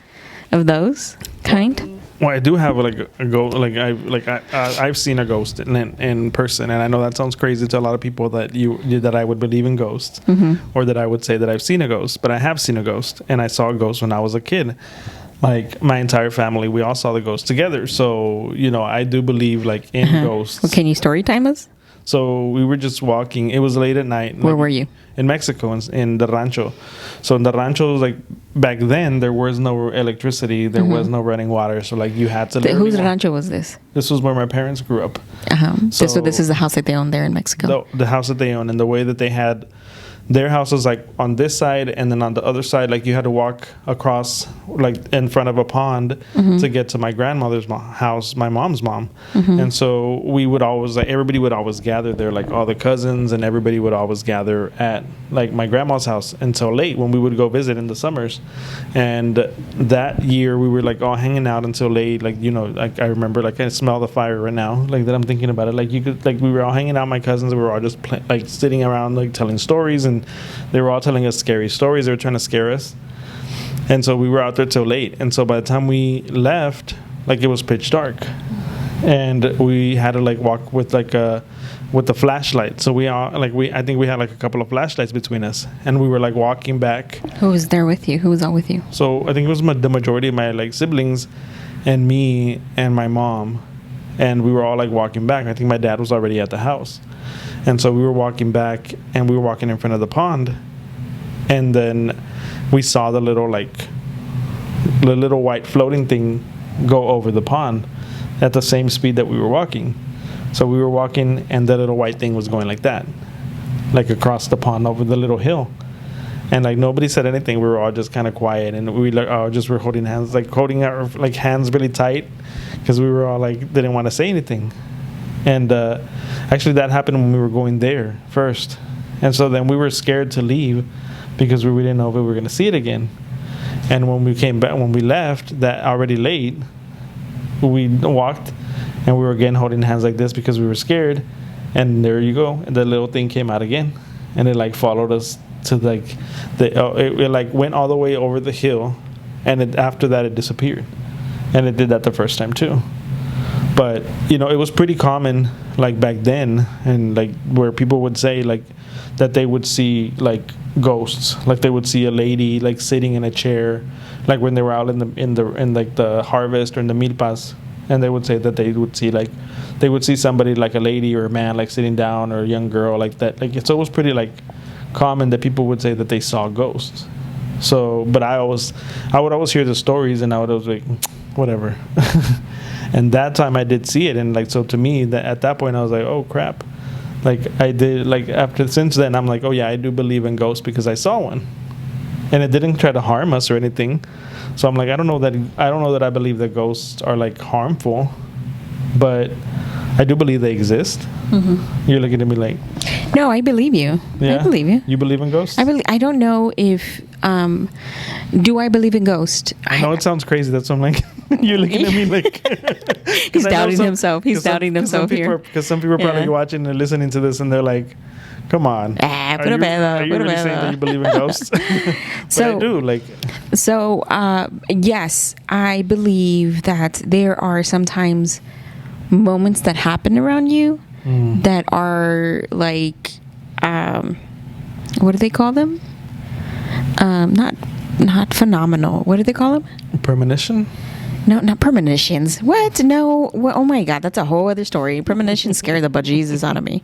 of those kind? Well, I do have like a ghost. I've seen a ghost in person, and I know that sounds crazy to a lot of people that I would believe in ghosts, or that I would say that I've seen a ghost. But I have seen a ghost, and I saw a ghost when I was a kid. Like, my entire family, we all saw the ghost together. So, I do believe, like, in ghosts. Well, can you story time us? So we were just walking. It was late at night. Where were you? In Mexico, in the rancho. So in the rancho, like, back then, there was no electricity. There was no running water. So, like, you had to... Whose rancho was this? This was where my parents grew up. So this is the house that they own there in Mexico? The house that they own, and the way that they had... Their house was like on this side, and then on the other side, like, you had to walk across, like, in front of a pond to get to my grandmother's house, my mom's mom. And so we would always, like, everybody would always gather there, like all the cousins, and everybody would always gather at, like, my grandma's house until late when we would go visit in the summers. And that year we were, like, all hanging out until late. Like, like, I remember, like, I smell the fire right now, like, that I'm thinking about it. Like, you could, like, we were all hanging out, my cousins, we were all just like sitting around, like, telling stories, and they were all telling us scary stories. They were trying to scare us. And so we were out there till late. And so by the time we left, like, it was pitch dark. And we had to, like, walk with the flashlight. So I think we had, like, a couple of flashlights between us. And we were, like, walking back. Who was there with you? Who was all with you? So I think it was the majority of my, like, siblings and me and my mom. And we were all, like, walking back. I think my dad was already at the house. And so we were walking back, and we were walking in front of the pond, and then we saw the little white floating thing go over the pond at the same speed that we were walking. So we were walking, and the little white thing was going like that, like across the pond over the little hill. And, like, nobody said anything. We were all just kind of quiet, and we just were holding hands, like, holding our, like, hands really tight, because we were all, like, didn't want to say anything. And actually, that happened when we were going there first. And so then we were scared to leave because we didn't know if we were going to see it again. And when we came back, when we left, that already late, we walked, and we were again holding hands like this because we were scared. And there you go. And the little thing came out again. And it, like, followed us to, like, it like, went all the way over the hill. And after that, it disappeared. And it did that the first time, too. But, it was pretty common, like, back then, and, like, where people would say, like, that they would see, like, ghosts. Like, they would see a lady, like, sitting in a chair, like, when they were out in the harvest or in the milpas, and they would say that they would see somebody, like a lady or a man, like, sitting down, or a young girl, like that. Like, it's always pretty, like, common that people would say that they saw ghosts. So, but I would always hear the stories, and I would always like, whatever. And that time I did see it, and, like, so to me, at that point I was like, oh crap, like, I did, like, since then I'm like, oh yeah, I do believe in ghosts because I saw one, and it didn't try to harm us or anything. So I'm like, I don't know that I believe that ghosts are, like, harmful, but I do believe they exist. You're looking at me like, no, I believe you. Yeah? I believe you. You believe in ghosts? I don't know if do I believe in ghosts? I know it sounds crazy. That's what I'm like. You're looking at me like he's doubting himself. He's doubting himself here. Because some people are probably watching and listening to this, and they're like, "Come on, are you really saying that you believe in ghosts?" But I do. Like, so yes, I believe that there are sometimes moments that happen around you that are like, what do they call them? Not not phenomenal. What do they call them? Premonition? No, not premonitions. What? No. Well, oh my God, that's a whole other story. Premonitions scare the bejesus out of me.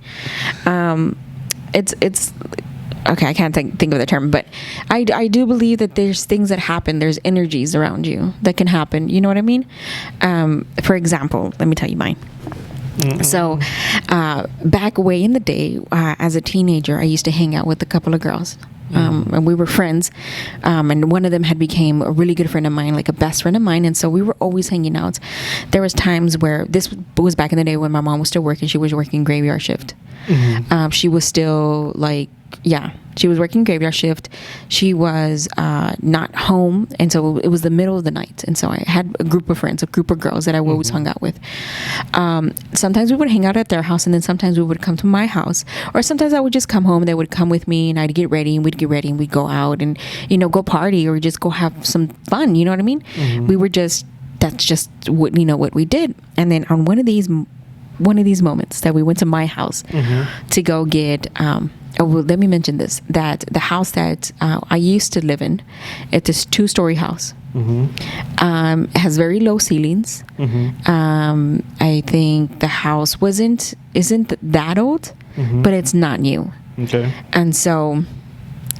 It's okay. I can't think of the term, but I do believe that there's things that happen. There's energies around you that can happen. You know what I mean? For example, let me tell you mine. Mm-hmm. So, back way in the day, as a teenager, I used to hang out with a couple of girls. And we were friends, and one of them had became a really good friend of mine, like a best friend of mine, and so we were always hanging out. There was times where this was back in the day when my mom was still working. She was working graveyard shift. Mm-hmm. She was still she was working graveyard shift. She was not home, and so it was the middle of the night, and so I had a group of friends, a group of girls that I always hung out with. Sometimes we would hang out at their house, and then sometimes we would come to my house, or sometimes I would just come home and they would come with me, and I'd get ready, and we'd get ready, and we'd go out and, go party or just go have some fun. You know what I mean? Mm-hmm. That's just what we did. And then on one of these moments that we went to my house to go get let me mention this, that the house that I used to live in, it's this 2-story house. It has very low ceilings. I think the house isn't that old, but it's not new. Okay. And so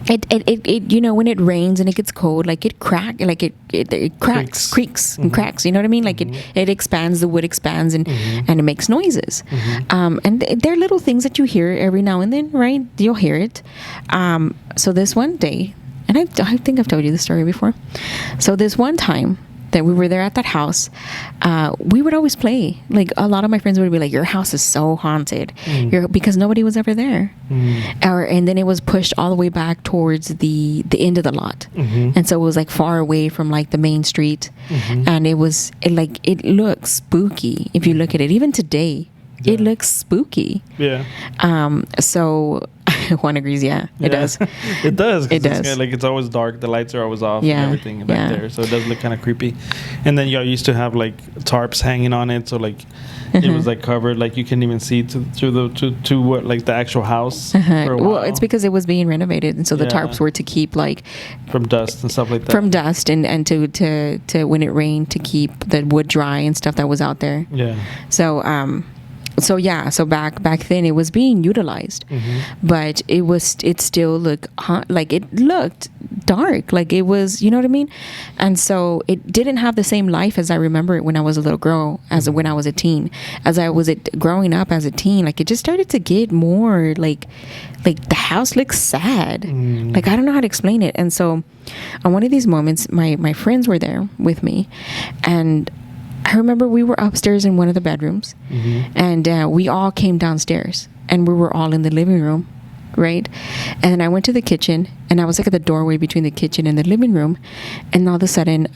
it when it rains and it gets cold, like it cracks, creaks and cracks, you know what I mean? Like it expands, the wood expands, and it makes noises. And there are little things that you hear every now and then, right? You'll hear it. So this one day, and I think I've told you this story before. So this one time that we were there at that house, we would always play. Like, a lot of my friends would be like, your house is so haunted, because nobody was ever there. And then it was pushed all the way back towards the end of the lot. And so it was like far away from like the main street. And it looks spooky if you look at it. Even today, it looks spooky. Yeah. So Juan agrees. Yeah, it does. It does. It does. It's always dark. The lights are always off. And everything back there, so it does look kind of creepy. And then y'all used to have like tarps hanging on it, so like it was like covered, like you couldn't even see to what, like the actual house. For a while. Well, it's because it was being renovated, and so the tarps were to keep like from dust and stuff like that. From dust and to when it rained, to keep the wood dry and stuff that was out there. Yeah. So back then it was being utilized, but it still looked like it looked dark, like it was, you know what I mean? And so it didn't have the same life as I remember it when I was a little girl, as when I was a teen. As I was growing up as a teen, like it just started to get more like the house looks sad. Like, I don't know how to explain it. And so on one of these moments, my friends were there with me, and I remember we were upstairs in one of the bedrooms, and we all came downstairs, and we were all in the living room, right? And then I went to the kitchen, and I was like at the doorway between the kitchen and the living room, and all of a sudden,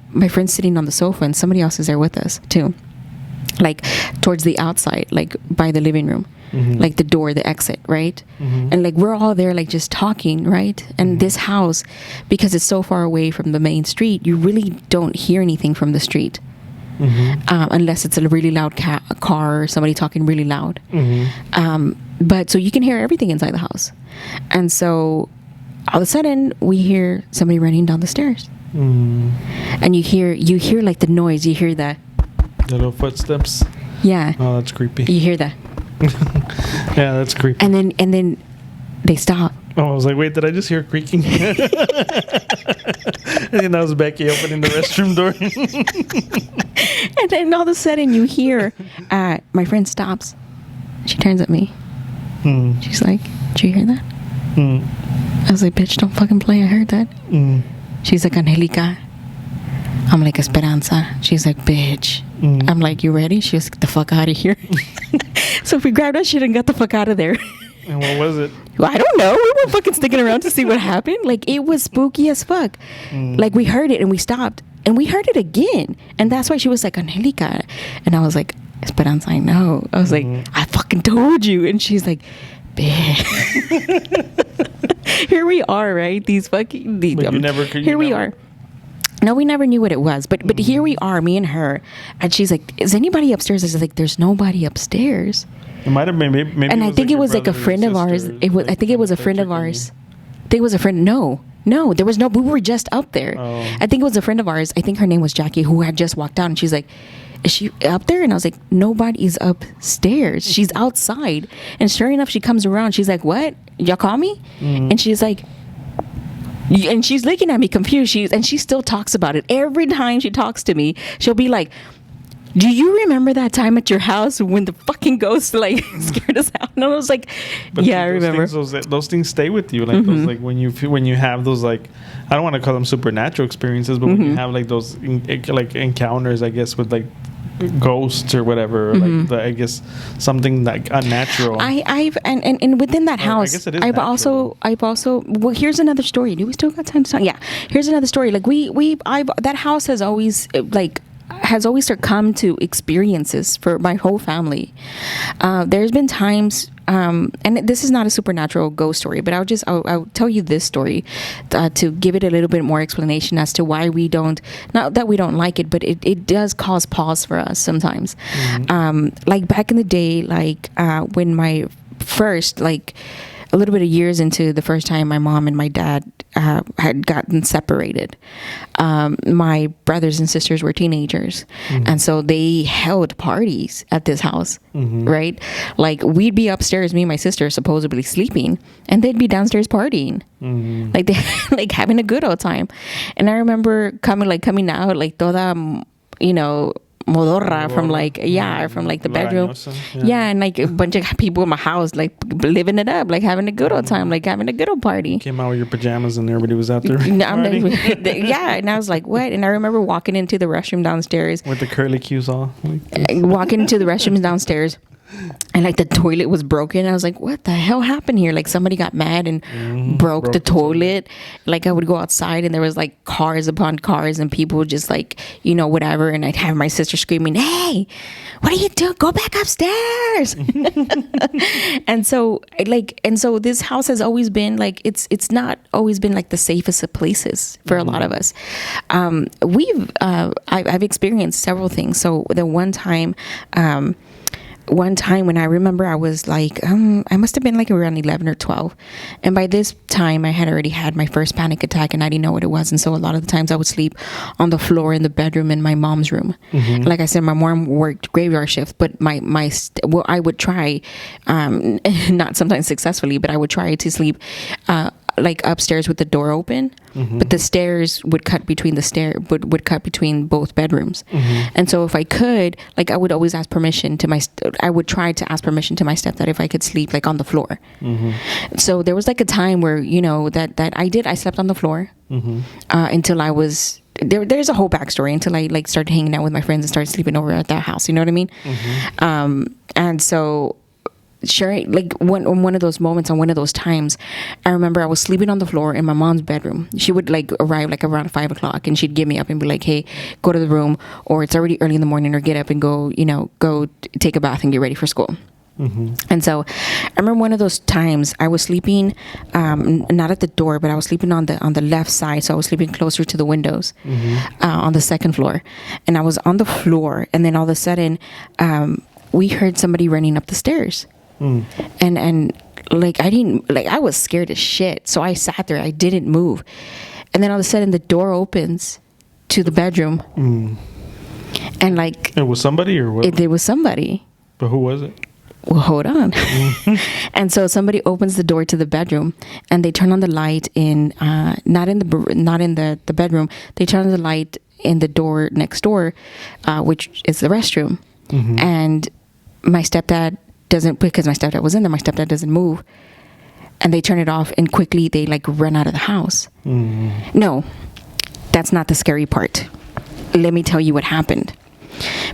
my friend's sitting on the sofa, and somebody else is there with us too, like towards the outside, like by the living room. Like the door, the exit, right? And like we're all there, like just talking, right? And this house, because it's so far away from the main street, you really don't hear anything from the street. Unless it's a really loud car or somebody talking really loud. But so you can hear everything inside the house. And so all of a sudden we hear somebody running down the stairs. And you hear like the noise, you hear the little footsteps. Yeah. Oh, that's creepy. You hear that. Yeah, that's creepy. And then they stop. Oh, I was like, wait, did I just hear creaking? I think that was Becky opening the restroom door. And then all of a sudden you hear my friend stops. She turns at me. She's like, did you hear that? I was like, bitch, don't fucking play. I heard that. She's like, Angelica. I'm like, Esperanza. She's like, bitch. I'm like, you ready? She was like, get the fuck out of here. So we grabbed that shit and got the fuck out of there. And what was it? Well, I don't know. We were fucking sticking around to see what happened. Like, it was spooky as fuck. Like, we heard it and we stopped. And we heard it again. And that's why she was like, Angelica. And I was like, Esperanza, I know. I was like, I fucking told you. And she's like, bitch. Here we are, right? These fucking... here we are. No, we never knew what it was. But here we are, me and her. And she's like, is anybody upstairs? I was like, there's nobody upstairs. It might have been maybe. And I think it was like a friend of ours. I think it was a friend of ours. I think it was a friend. No, No, there was no. We were just up there. Oh. I think it was a friend of ours. I think her name was Jackie, who had just walked out, and she's like, "Is she up there?" And I was like, "Nobody's upstairs. She's outside." And sure enough, she comes around. She's like, "What? Y'all call me?" And she's like, and she's looking at me confused. And she still talks about it every time she talks to me. She'll be like, "Do you remember that time at your house when the fucking ghost like scared us out?" And I was like, But "Yeah, I those remember." those things stay with you, like those, like when you have those, like, I don't want to call them supernatural experiences, but when you have like those like encounters, I guess, with like ghosts or whatever, or like I guess something like unnatural. I've and within that house, I guess it is I've natural, also well, here's another story. Do we still got time to talk? Yeah, here's another story. Like that house has always succumbed to experiences for my whole family. There's been times, and this is not a supernatural ghost story, but I'll tell you this story to give it a little bit more explanation as to why we don't, not that we don't like it, but it does cause pause for us sometimes. Like back in the day, like when my first, like a little bit of years into the first time my mom and my dad had gotten separated, my brothers and sisters were teenagers, and so they held parties at this house, right? Like we'd be upstairs, me and my sister supposedly sleeping, and they'd be downstairs partying, like they like having a good old time. And I remember coming out like toda, modorra from like from like the bedroom, and like a bunch of people in my house like living it up, like having a good old time, like having a good old party. Came out with your pajamas and everybody was out there. And I was like, what? And I remember walking into the restroom downstairs with the curly cues all. Walking into the restrooms downstairs, and like the toilet was broken. I was like, what the hell happened here? Like somebody got mad and broke the toilet. Like I would go outside and there was like cars upon cars and people just like, whatever. And I'd have my sister screaming, "Hey, what are you doing? Go back upstairs." and so this house has always been like, it's not always been like the safest of places for a lot of us. I've experienced several things. So the one time when I remember I was like, I must have been like around 11 or 12. And by this time I had already had my first panic attack and I didn't know what it was. And so a lot of the times I would sleep on the floor in the bedroom in my mom's room. Like I said, my mom worked graveyard shift, but I would try, not sometimes successfully, but I would try to sleep, like upstairs with the door open, but the stairs would cut between would cut between both bedrooms. And so if I could, like I would always ask permission to I would try to ask permission to my stepdad if I could sleep like on the floor. So there was like a time where, that I slept on the floor until I was, there's a whole backstory until I like started hanging out with my friends and started sleeping over at that house. You know what I mean? And so sure, like one of those moments, on one of those times, I remember I was sleeping on the floor in my mom's bedroom. She would like arrive like around 5 o'clock and she'd get me up and be like, "Hey, go to the room," or "It's already early in the morning," or "Get up and go take a bath and get ready for school." And so I remember one of those times I was sleeping, not at the door, but I was sleeping on the left side. So I was sleeping closer to the windows, on the second floor, and I was on the floor, and then all of a sudden, we heard somebody running up the stairs. And like I was scared as shit, so I sat there, I didn't move, and then all of a sudden the door opens to the bedroom, and like it was somebody, or what? It was somebody. But who was it? Well, hold on. And so somebody opens the door to the bedroom, and they turn on the light in not in the bedroom. They turn on the light in the door next door, which is the restroom, and my stepdad doesn't, because my stepdad was in there, my stepdad doesn't move, and they turn it off and quickly they like run out of the house. No, that's not the scary part. Let me tell you what happened.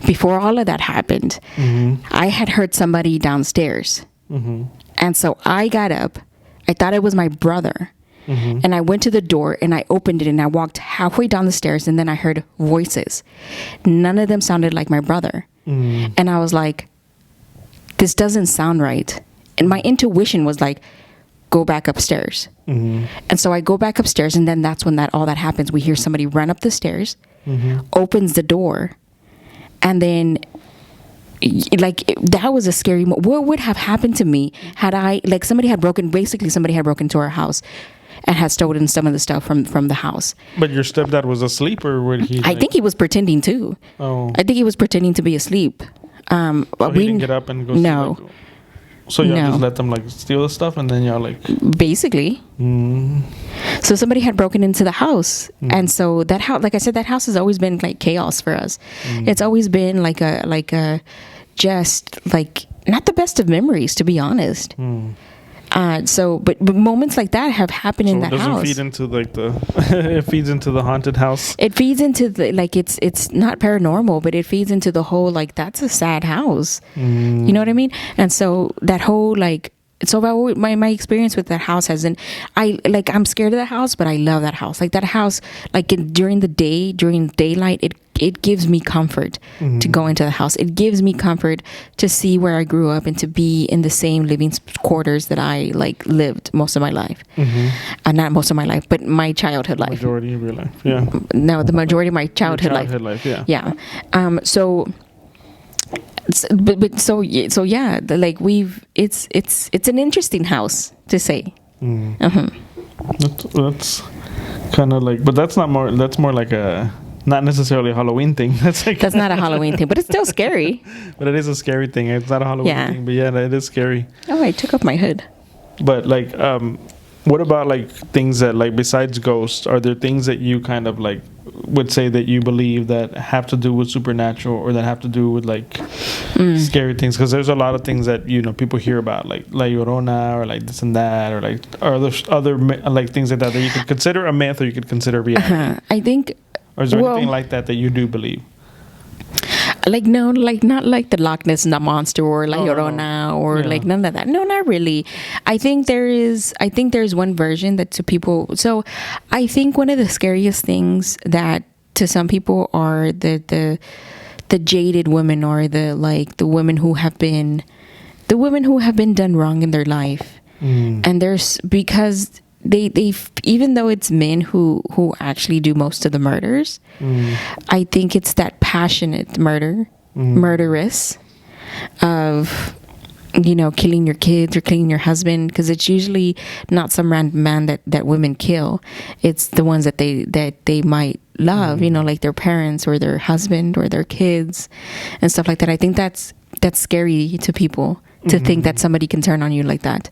Before all of that happened, I had heard somebody downstairs, and so I got up. I thought it was my brother, and I went to the door and I opened it and I walked halfway down the stairs, and then I heard voices. None of them sounded like my brother, and I was like, this doesn't sound right. And my intuition was like, go back upstairs. And so I go back upstairs, and then that's when all that happens. We hear somebody run up the stairs, opens the door, and then that was a scary moment. What would have happened to me had somebody had broken into our house, and had stolen some of the stuff from the house. But your stepdad was asleep, or would he? I think he was pretending to. Oh. I think he was pretending to be asleep. So he didn't get up and go. No. So y'all just let them like steal the stuff, and then y'all like. Basically. So somebody had broken into the house, and so that house, like I said, that house has always been like chaos for us. It's always been like a just like not the best of memories, to be honest. But moments like that have happened in that house. So it feed into like it feeds into the haunted house. It feeds into the like it's not paranormal, but it feeds into the whole like that's a sad house. You know what I mean? And so that whole like. So my experience with that house hasn't. I'm scared of that house, but I love that house. Like that house, like during daylight, it gives me comfort to go into the house. It gives me comfort to see where I grew up and to be in the same living quarters that I like lived most of my life. Not most of my life, but my childhood life. Majority of your life, yeah. No, the majority of my childhood life. Yeah. Yeah. So yeah, like it's an interesting house to say. That's kind of like, but that's more like a not necessarily a Halloween thing. That's not a Halloween thing, but it's still scary. But it is a scary thing. It's not a Halloween thing, but yeah, it is scary. Oh, I took off my hood. But like, what about like things that like besides ghosts? Are there things that you kind of like would say that you believe that have to do with supernatural or that have to do with like scary things? Because there's a lot of things that people hear about, like La Llorona or like this and that, or like other like things like that you could consider a myth or you could consider reality. I think. Or is there anything like that you do believe? Like no, like not like the Loch Ness Monster or La Llorona or like none of that. No, not really. I think there's one version that to people. So I think one of the scariest things that to some people are the jaded women or the women who have been done wrong in their life. And there's because they even though it's men who actually do most of the murders, I think it's that passionate murderous of killing your kids or killing your husband, because it's usually not some random man that women kill. It's the ones that they might love, like their parents or their husband or their kids and stuff like that. I think that's scary to people to think that somebody can turn on you like that.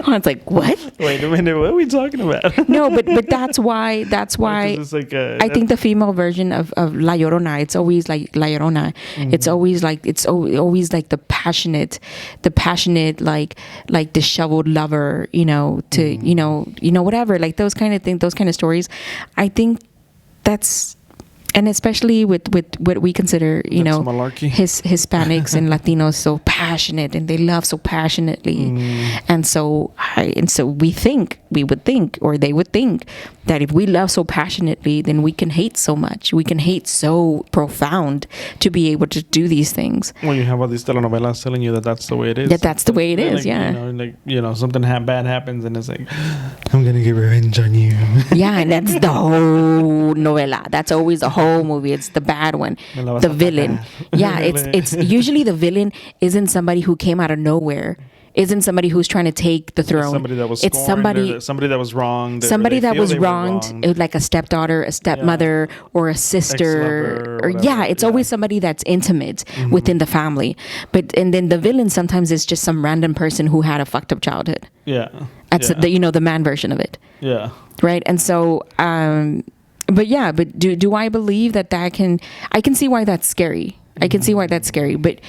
Juan's like, what? Wait a minute, what are we talking about? No, but that's why like I think the female version of La Llorona, it's always like La Llorona. It's always like the passionate like disheveled lover, to whatever, like those kind of things, those kind of stories. I think that's. And especially with what we consider, Hispanics and Latinos so passionate, and they love so passionately, and so we would think, or they would think, that if we love so passionately, then we can hate so much. We can hate so profound to be able to do these things. Well, you have all these telenovelas telling you that that's the way it is. That's the way it is, yeah. Something bad happens, and it's like, I'm gonna get revenge on you. Yeah, and that's the whole novela. That's always the whole movie. It's the bad one, the villain. Yeah, it's usually the villain isn't somebody who came out of nowhere. Isn't somebody who's trying to take the throne. Somebody that was somebody that was wronged. Somebody that was wronged, like a stepdaughter, a stepmother, or a sister. Or it's always somebody that's intimate within the family. And then the villain sometimes is just some random person who had a fucked up childhood. Yeah. That's the man version of it. Yeah. Right. And so, but do I believe that I can see why that's scary. I can see why that's scary, but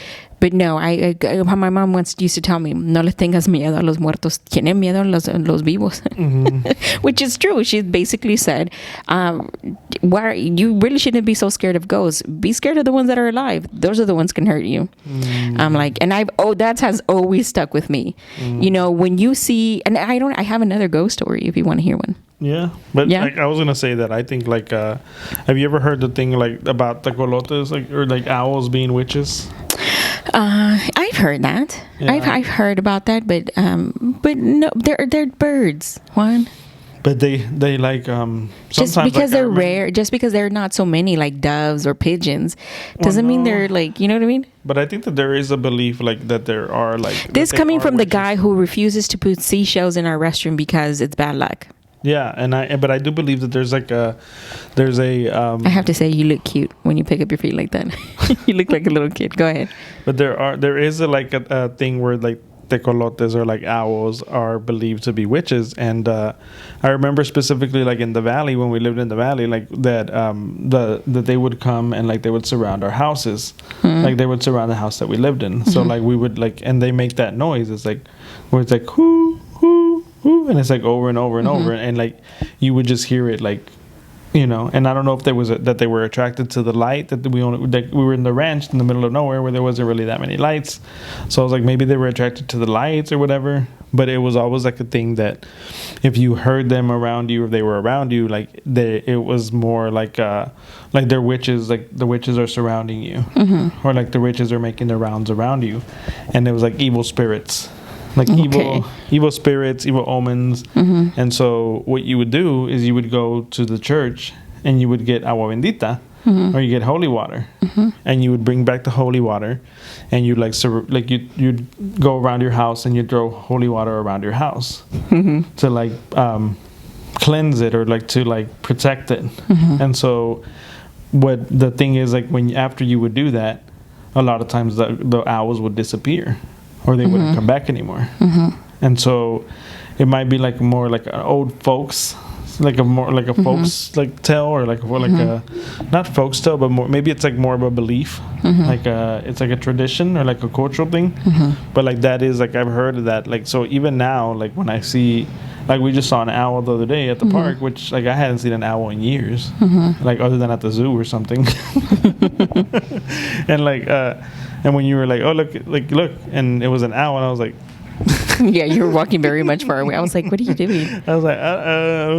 no, my mom once used to tell me, no le tengas miedo a los muertos, tiene miedo a los vivos, which is true. She basically said, why you really shouldn't be so scared of ghosts. Be scared of the ones that are alive. Those are the ones can hurt you. I'm like, and that has always stuck with me. When you see, and I have another ghost story if you want to hear one. Yeah, but like I was gonna say that I think like, have you ever heard the thing like about the colotes, or like owls being witches? I've heard that. Yeah. I've heard about that, but no, they're birds, Juan. But they like just sometimes, because like, they're rare, just because there are not so many like doves or pigeons, doesn't mean they're like, you know what I mean? But I think that there is a belief like that there are like This that they coming are from the witches. guy who refuses to put seashells in our restroom because it's bad luck. Yeah, but I do believe that there's a I have to say, you look cute when you pick up your feet like that. You look like a little kid. Go ahead. but there is a thing where like tecolotes or like owls are believed to be witches, and I remember specifically like in the valley when we lived in the valley, like that that they would come and like they would surround our houses, like they would surround the house that we lived in. So like we would like, and they make that noise. It's like where it's like whoo whoo whoo, and it's like over and over and over, and like you would just hear it like. You know, and I don't know if there was that they were attracted to the light that we were in the ranch in the middle of nowhere where there wasn't really that many lights. So I was like, maybe they were attracted to the lights or whatever. But it was always like a thing that if you heard them around you or they were around you, like it was more like they're witches, like the witches are surrounding you, or like the witches are making their rounds around you, and it was like evil spirits. Like evil spirits, evil omens. And so what you would do is you would go to the church and you would get agua bendita, or you get holy water, and you would bring back the holy water, and you'd you'd go around your house and you'd throw holy water around your house to like cleanse it or like to like protect it. And so what the thing is, like after you would do that, a lot of times the owls would disappear. Or they wouldn't come back anymore. And so it might be like more like an old folks, like a more like a folks like tale, or like a not folks tale, but more, maybe it's like more of a belief, like it's like a tradition or like a cultural thing. But like that is like I've heard of that. Like so even now, like when I see, like we just saw an owl the other day at the park, which like I hadn't seen an owl in years, like other than at the zoo or something. And like and when you were like, oh look, and it was an owl, and I was like. Yeah, you were walking very much far away. I was like, what are you doing? I was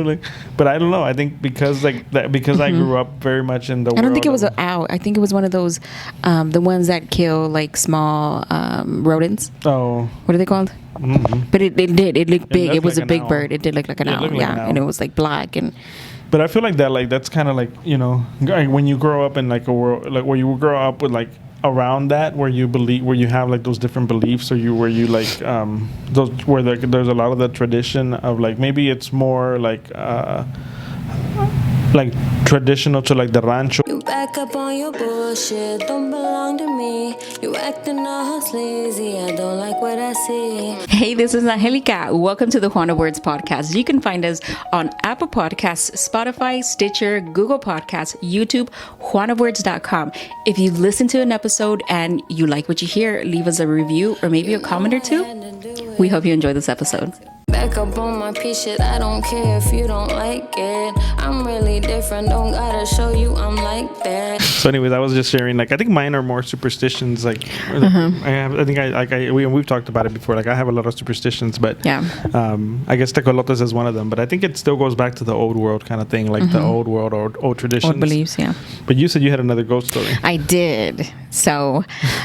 like, but I don't know. I think because like that, because I grew up very much in the. I don't think it was an owl. I think it was one of those, the ones that kill like small rodents. Oh. What are they called? But it looked big. It was like a big owl. bird. It did look like an owl. Like an owl. And it was like black and. But I feel like that, like that's kind of like, you know, like when you grow up in like a world, like where you grow up with like around that, where you believe, where you have like those different beliefs, or where you like those where there's a lot of the tradition of like maybe it's more like traditional to like the rancho. You back up on your bullshit, don't belong to me. You acting all sleazy, I don't like what I see. Hey, this is Angelica. Welcome to the Juan of Words podcast. You can find us on Apple Podcasts, Spotify, Stitcher, Google Podcasts, YouTube, juanofwords.com. If you listen to an episode and you like what you hear, leave us a review or maybe a comment or two. We hope you enjoy this episode. Back up on my piece shit, I don't care if you don't like it. I'm really different, don't gotta show you I'm like that. So anyways, I was just sharing, like, I think mine are more superstitions. Like, we've talked about it before. Like, I have a lot of superstitions, but Yeah. I guess tecolotes is one of them. But I think it still goes back to the old world kind of thing, like the old world or old traditions. Old beliefs, yeah. But you said you had another ghost story. I did. So,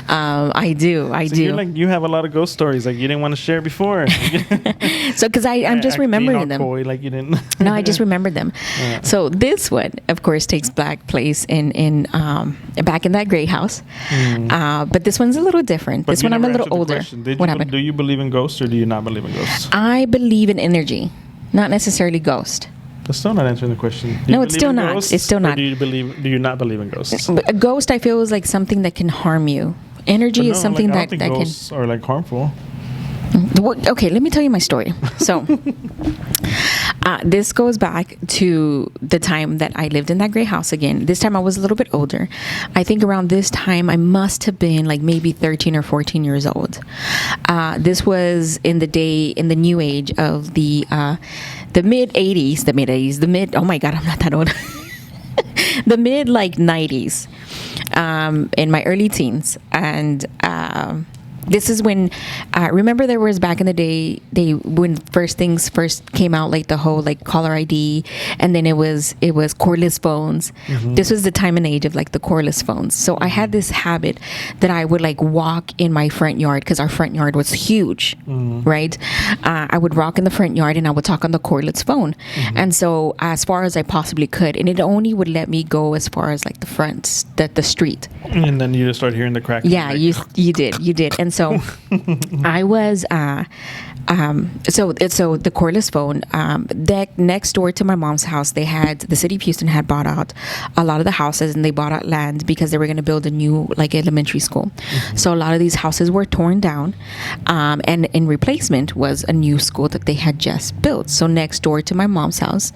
I do. So you're like, you have a lot of ghost stories. Like, you didn't want to share before. So, because I'm just remembering them. Coy, like you didn't. No, I just remembered them. So this one, of course, takes place in back in that gray house. But this one's a little different. But this you one I'm a never little answered the older. question. What happened? Do you believe in ghosts or do you not believe in ghosts? I believe in energy, not necessarily ghost. That's still not answering the question. Do No, you it's believe still in not. ghosts, It's still or not. Do you not believe in ghosts? A ghost, I feel, is like something that can harm you. Energy is something I don't think that can. ghosts are like harmful. Okay, let me tell you my story. So, this goes back to the time that I lived in that gray house again. This time I was a little bit older. I think around this time I must have been like maybe 13 or 14 years old. This was in the new age of the mid 80s, oh my God, I'm not that old. The mid like 90s, in my early teens. And This is when, remember there was back in the day, when first things first came out, like the whole like caller ID, and then it was cordless phones. This was the time and age of like the cordless phones. So I had this habit that I would like walk in my front yard, because our front yard was huge, right? I would walk in the front yard and I would talk on the cordless phone. And so as far as I possibly could, and it only would let me go as far as like the front, the street. And then you just start hearing the crack. Yeah, you did. And so I was so the cordless phone, that next door to my mom's house, they had, the city of Houston had bought out a lot of the houses, and they bought out land because they were going to build a new like elementary school. So a lot of these houses were torn down, and in replacement was a new school that they had just built. So next door to my mom's house,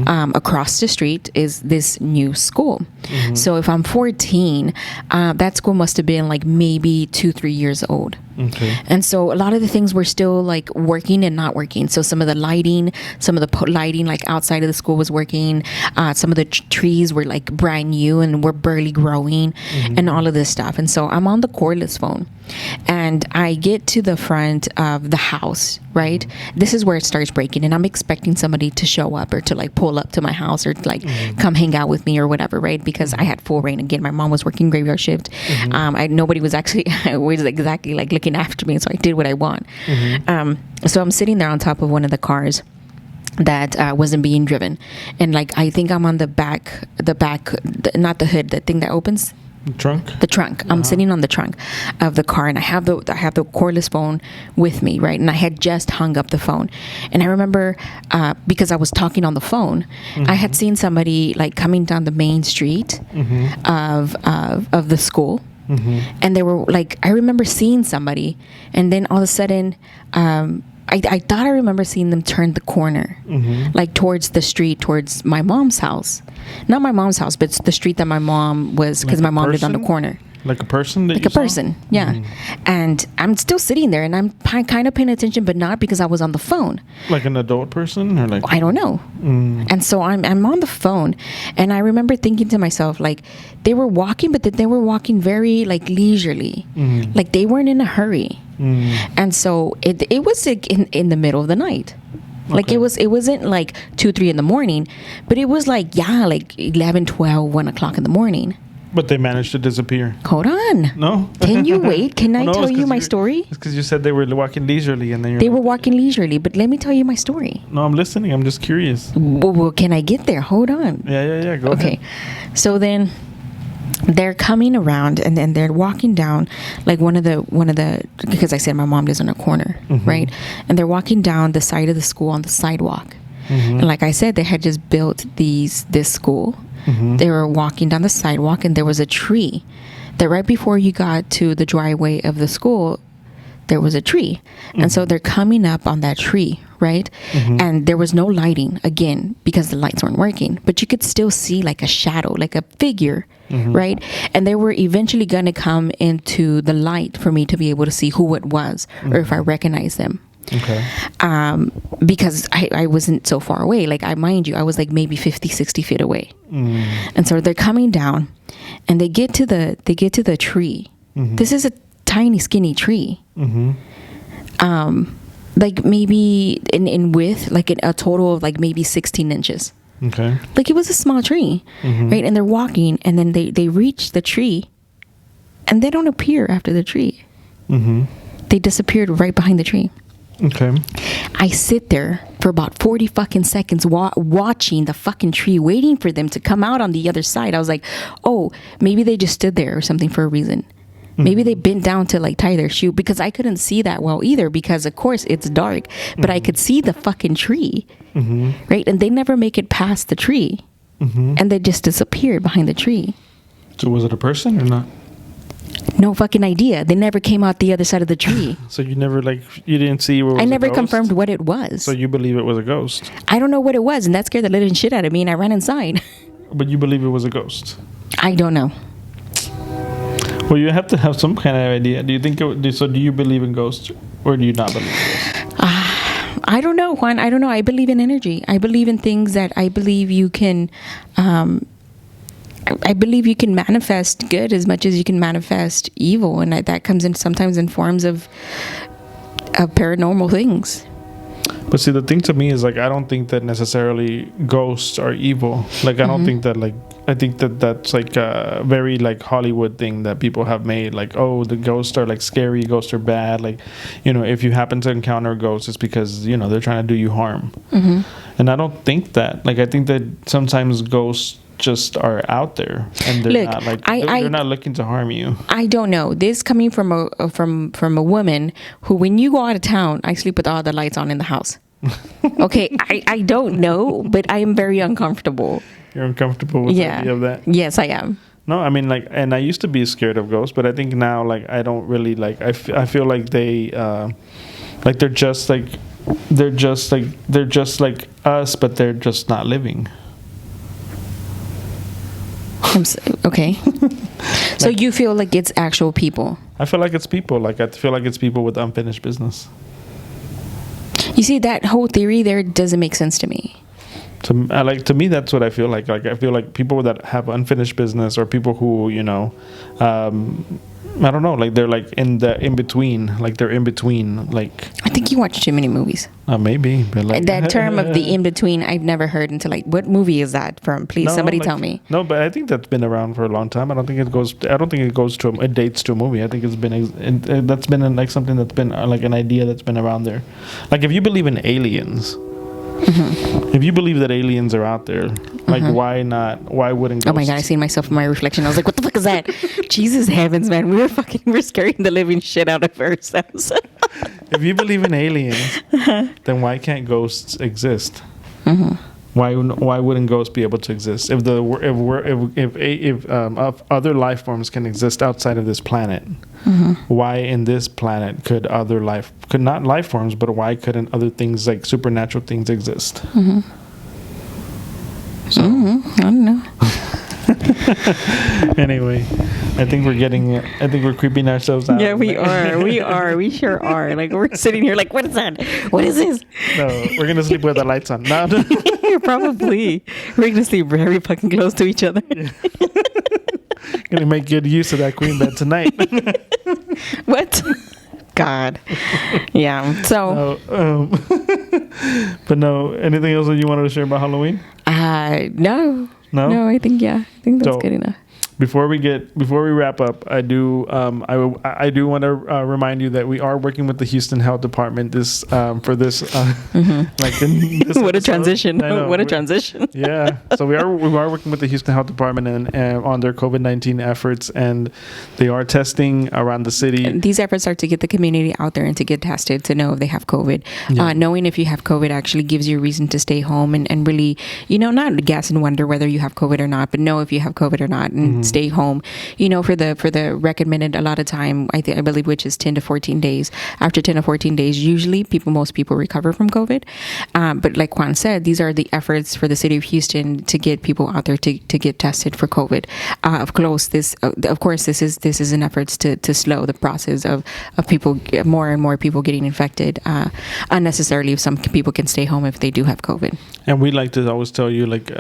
across the street, is this new school. So if I'm 14, that school must have been like maybe 2-3 years old. Okay. And so a lot of the things were still like working and not working. So some of the lighting like outside of the school was working. Some of the trees were like brand new and were barely growing, and all of this stuff. And so I'm on the cordless phone, and I get to the front of the house, right? This is where it starts breaking, and I'm expecting somebody to show up or to like pull up to my house or to like come hang out with me or whatever, right? Because I had full reign. Again, my mom was working graveyard shift. Nobody was actually was exactly like looking after me, so I did what I want. So I'm sitting there on top of one of the cars that wasn't being driven, and like I think I'm on the back, not the hood, the thing that opens. The trunk. I'm sitting on the trunk of the car, and I have the cordless phone with me, right? And I had just hung up the phone, and I remember because I was talking on the phone, I had seen somebody like coming down the main street of the school. And they were like, I remember seeing somebody, and then all of a sudden, I thought I remember seeing them turn the corner, like towards the street, towards my mom's house. Not my mom's house, but the street that my mom was, because my mom lived on the corner. Like a person that like a person, yeah. And I'm still sitting there, and I'm kind of paying attention, but not because I was on the phone. Like an adult person, or like I don't know. And so I'm on the phone, and I remember thinking to myself, like, they were walking, but they were walking very like leisurely, like they weren't in a hurry. And so it was like in the middle of the night. Like it wasn't like 2-3 in the morning, but it was like 11, 12, 1 o'clock in the morning. But they managed to disappear. Hold on. No? Can you wait? Can I tell you my story? It's because you said they were walking leisurely, and then they were walking leisurely, but let me tell you my story. No, I'm listening. I'm just curious. Well, can I get there? Hold on. Yeah. Go ahead. Okay. So then they're coming around, and then they're walking down like one of the because I said my mom lives on a corner, right? And they're walking down the side of the school on the sidewalk. And like I said, they had just built this school. They were walking down the sidewalk, and there was a tree that right before you got to the driveway of the school, there was a tree. And so they're coming up on that tree, right? And there was no lighting, again, because the lights weren't working, but you could still see like a shadow, like a figure, right? And they were eventually going to come into the light for me to be able to see who it was, or if I recognized them. Okay. Because I wasn't so far away. Like, mind you, I was like maybe 50, 60 feet away. And so they're coming down, and they get to the tree. This is a tiny, skinny tree. Like maybe in width, like a total of like maybe 16 inches. Okay. Like it was a small tree, right? And they're walking, and then they reach the tree, and they don't appear after the tree. They disappeared right behind the tree. Okay. I sit there for about 40 fucking seconds watching the fucking tree, waiting for them to come out on the other side. I was like, oh, maybe they just stood there or something for a reason. Maybe they bent down to like tie their shoe, because I couldn't see that well either, because of course it's dark, but I could see the fucking tree, right? And they never make it past the tree, and they just disappeared behind the tree. So was it a person or not? No fucking idea. They never came out the other side of the tree. So you never you didn't see what was I never a ghost? Confirmed what it was. So you believe it was a ghost? I don't know what it was, and that scared the living shit out of me, and I ran inside. But you believe it was a ghost? I don't know. Well, you have to have some kind of idea. Do you think so? Do you believe in ghosts, or do you not believe in ghosts? I don't know, Juan. I don't know. I believe in energy. I believe in things that I believe you can. I believe you can manifest good as much as you can manifest evil, and that comes in sometimes in forms of paranormal things. But see, the thing to me is like, I don't think that necessarily ghosts are evil. Like, I don't think that, like, I think that that's like a very like Hollywood thing that people have made. Like, oh, the ghosts are like scary, ghosts are bad. Like, you know, if you happen to encounter ghosts, it's because, you know, they're trying to do you harm. And I don't think that. Like, I think that sometimes ghosts just are out there, and they're not like they're not looking to harm you. I don't know. This coming from a woman who, when you go out of town, I sleep with all the lights on in the house. Okay, I don't know, but I am very uncomfortable. You're uncomfortable with the idea of that? Yes, I am. No, I mean, like, and I used to be scared of ghosts, but I think now, like, I don't really like. I feel like they, like they're just like us, but they're just not living. Okay. So you feel like it's actual people? I feel like it's people. Like, I feel like it's people with unfinished business. You see, that whole theory there doesn't make sense to me. To me, that's what I feel like. Like, I feel like people that have unfinished business, or people who, you know, I don't know, like they're like in between. Like, they're in between. Like, I think you watch too many movies. Maybe, but like that term of the in between, I've never heard until like, what movie is that from? Please, somebody tell me. No, but I think that's been around for a long time. I don't think it goes to it dates to a movie. I think it's been that's been like something that's been like an idea that's been around there. Like, if you believe in aliens. If you believe that aliens are out there, like, why not? Why wouldn't ghosts? Oh my God, I seen myself in my reflection. I was like, what the fuck is that? Jesus heavens, man. We're scaring the living shit out of ourselves. If you believe in aliens, then why can't ghosts exist? Why wouldn't ghosts be able to exist? If other life forms can exist outside of this planet, why in this planet could not life forms, but why couldn't other things, like supernatural things, exist? So I don't know. Anyway, I think we're creeping ourselves out. Yeah, we are. We sure are. Like, we're sitting here like, what is that? What is this? No, we're gonna sleep with the lights on. No. Probably. We're gonna sleep very fucking close to each other. Yeah. Gonna make good use of that queen bed tonight. What? God. Yeah. So. But no. Anything else that you wanted to share about Halloween? No. No, I think that's good enough. Before we wrap up, I do want to remind you that we are working with the Houston Health Department for this like in this what episode. A transition! What a transition! Yeah, so we are working with the Houston Health Department and on their COVID-19 efforts, and they are testing around the city. And these efforts are to get the community out there and to get tested to know if they have COVID. Yeah. Knowing if you have COVID actually gives you a reason to stay home and really, not guess and wonder whether you have COVID or not, but know if you have COVID or not and stay home, for the recommended a lot of time, I believe, which is 10 to 14 days. After 10 to 14 days, usually most people recover from COVID. But like Juan said, these are the efforts for the city of Houston to get people out there to get tested for COVID. Of course, this is an effort to slow the process of people, more and more people getting infected unnecessarily. If some people can stay home if they do have COVID. And we like to always tell you, like,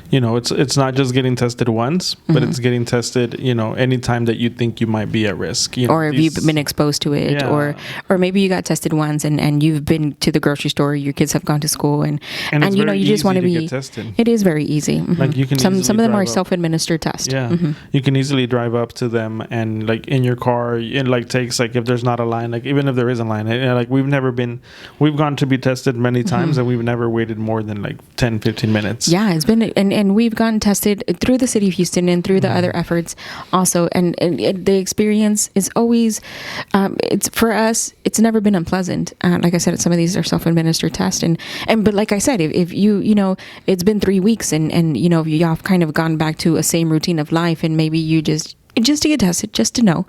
it's not just getting tested once, but it's getting tested, anytime that you think you might be at risk. Or if you've been exposed to it, or maybe you got tested once and you've been to the grocery store, your kids have gone to school, and you just want to be tested. It is very easy. Like, you can some of them are self-administered tests. Yeah, you can easily drive up to them, and like in your car, it like takes, like, if there's not a line, like even if there is a line, like we've gone to be tested many times, and we've never waited more than like 10-15 minutes. Yeah, it's been and we've gotten tested through the city of Houston and through the other efforts also, and the experience is always it's for us, it's never been unpleasant. Like I said, some of these are self-administered tests, but like I said, if you it's been 3 weeks and if y'all have kind of gone back to a same routine of life, and maybe you just to get tested, just to know,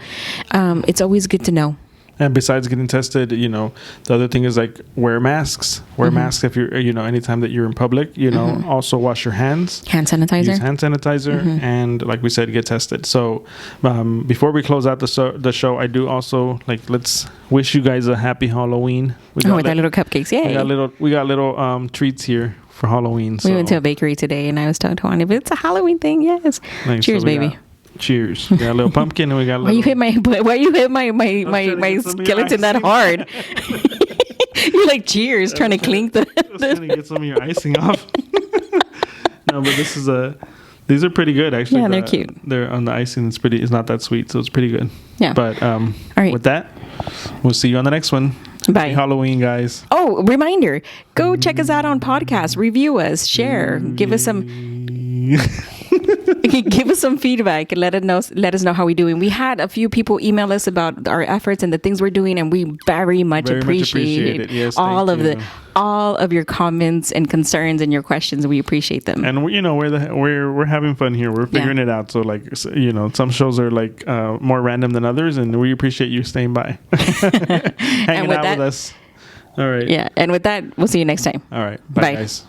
it's always good to know. And besides getting tested, the other thing is, like, wear masks. Wear masks if you're, anytime that you're in public. Also wash your hands. Hand sanitizer. Use hand sanitizer, and like we said, get tested. So before we close out the show, I do also let's wish you guys a happy Halloween. With our little cupcakes, yay! We got little treats here for Halloween. So. We went to a bakery today, and I was telling Juan, if it's a Halloween thing, yes. Nice. Cheers, So baby. Cheers. We got a little pumpkin, and we got a little... Why you hit my skeleton that hard? You're like, cheers, trying to clink the... I was trying to get some of your icing off. No, but these are pretty good, actually. Yeah, they're cute. They're on the icing. It's not that sweet, so it's pretty good. Yeah. But all right. with that, we'll see you on the next one. Bye. Happy Halloween, guys. Oh, reminder, go check us out on podcasts, review us, share, give us some feedback, and let us know how we're doing. We had a few people email us about our efforts and the things we're doing, and we very much appreciate it. Yes, all of your comments and concerns and your questions. We appreciate them. And we're having fun here. We're figuring it out. So some shows are like more random than others, and we appreciate you staying by, hanging out with us. All right. Yeah, and with that, we'll see you next time. All right. Bye. Guys.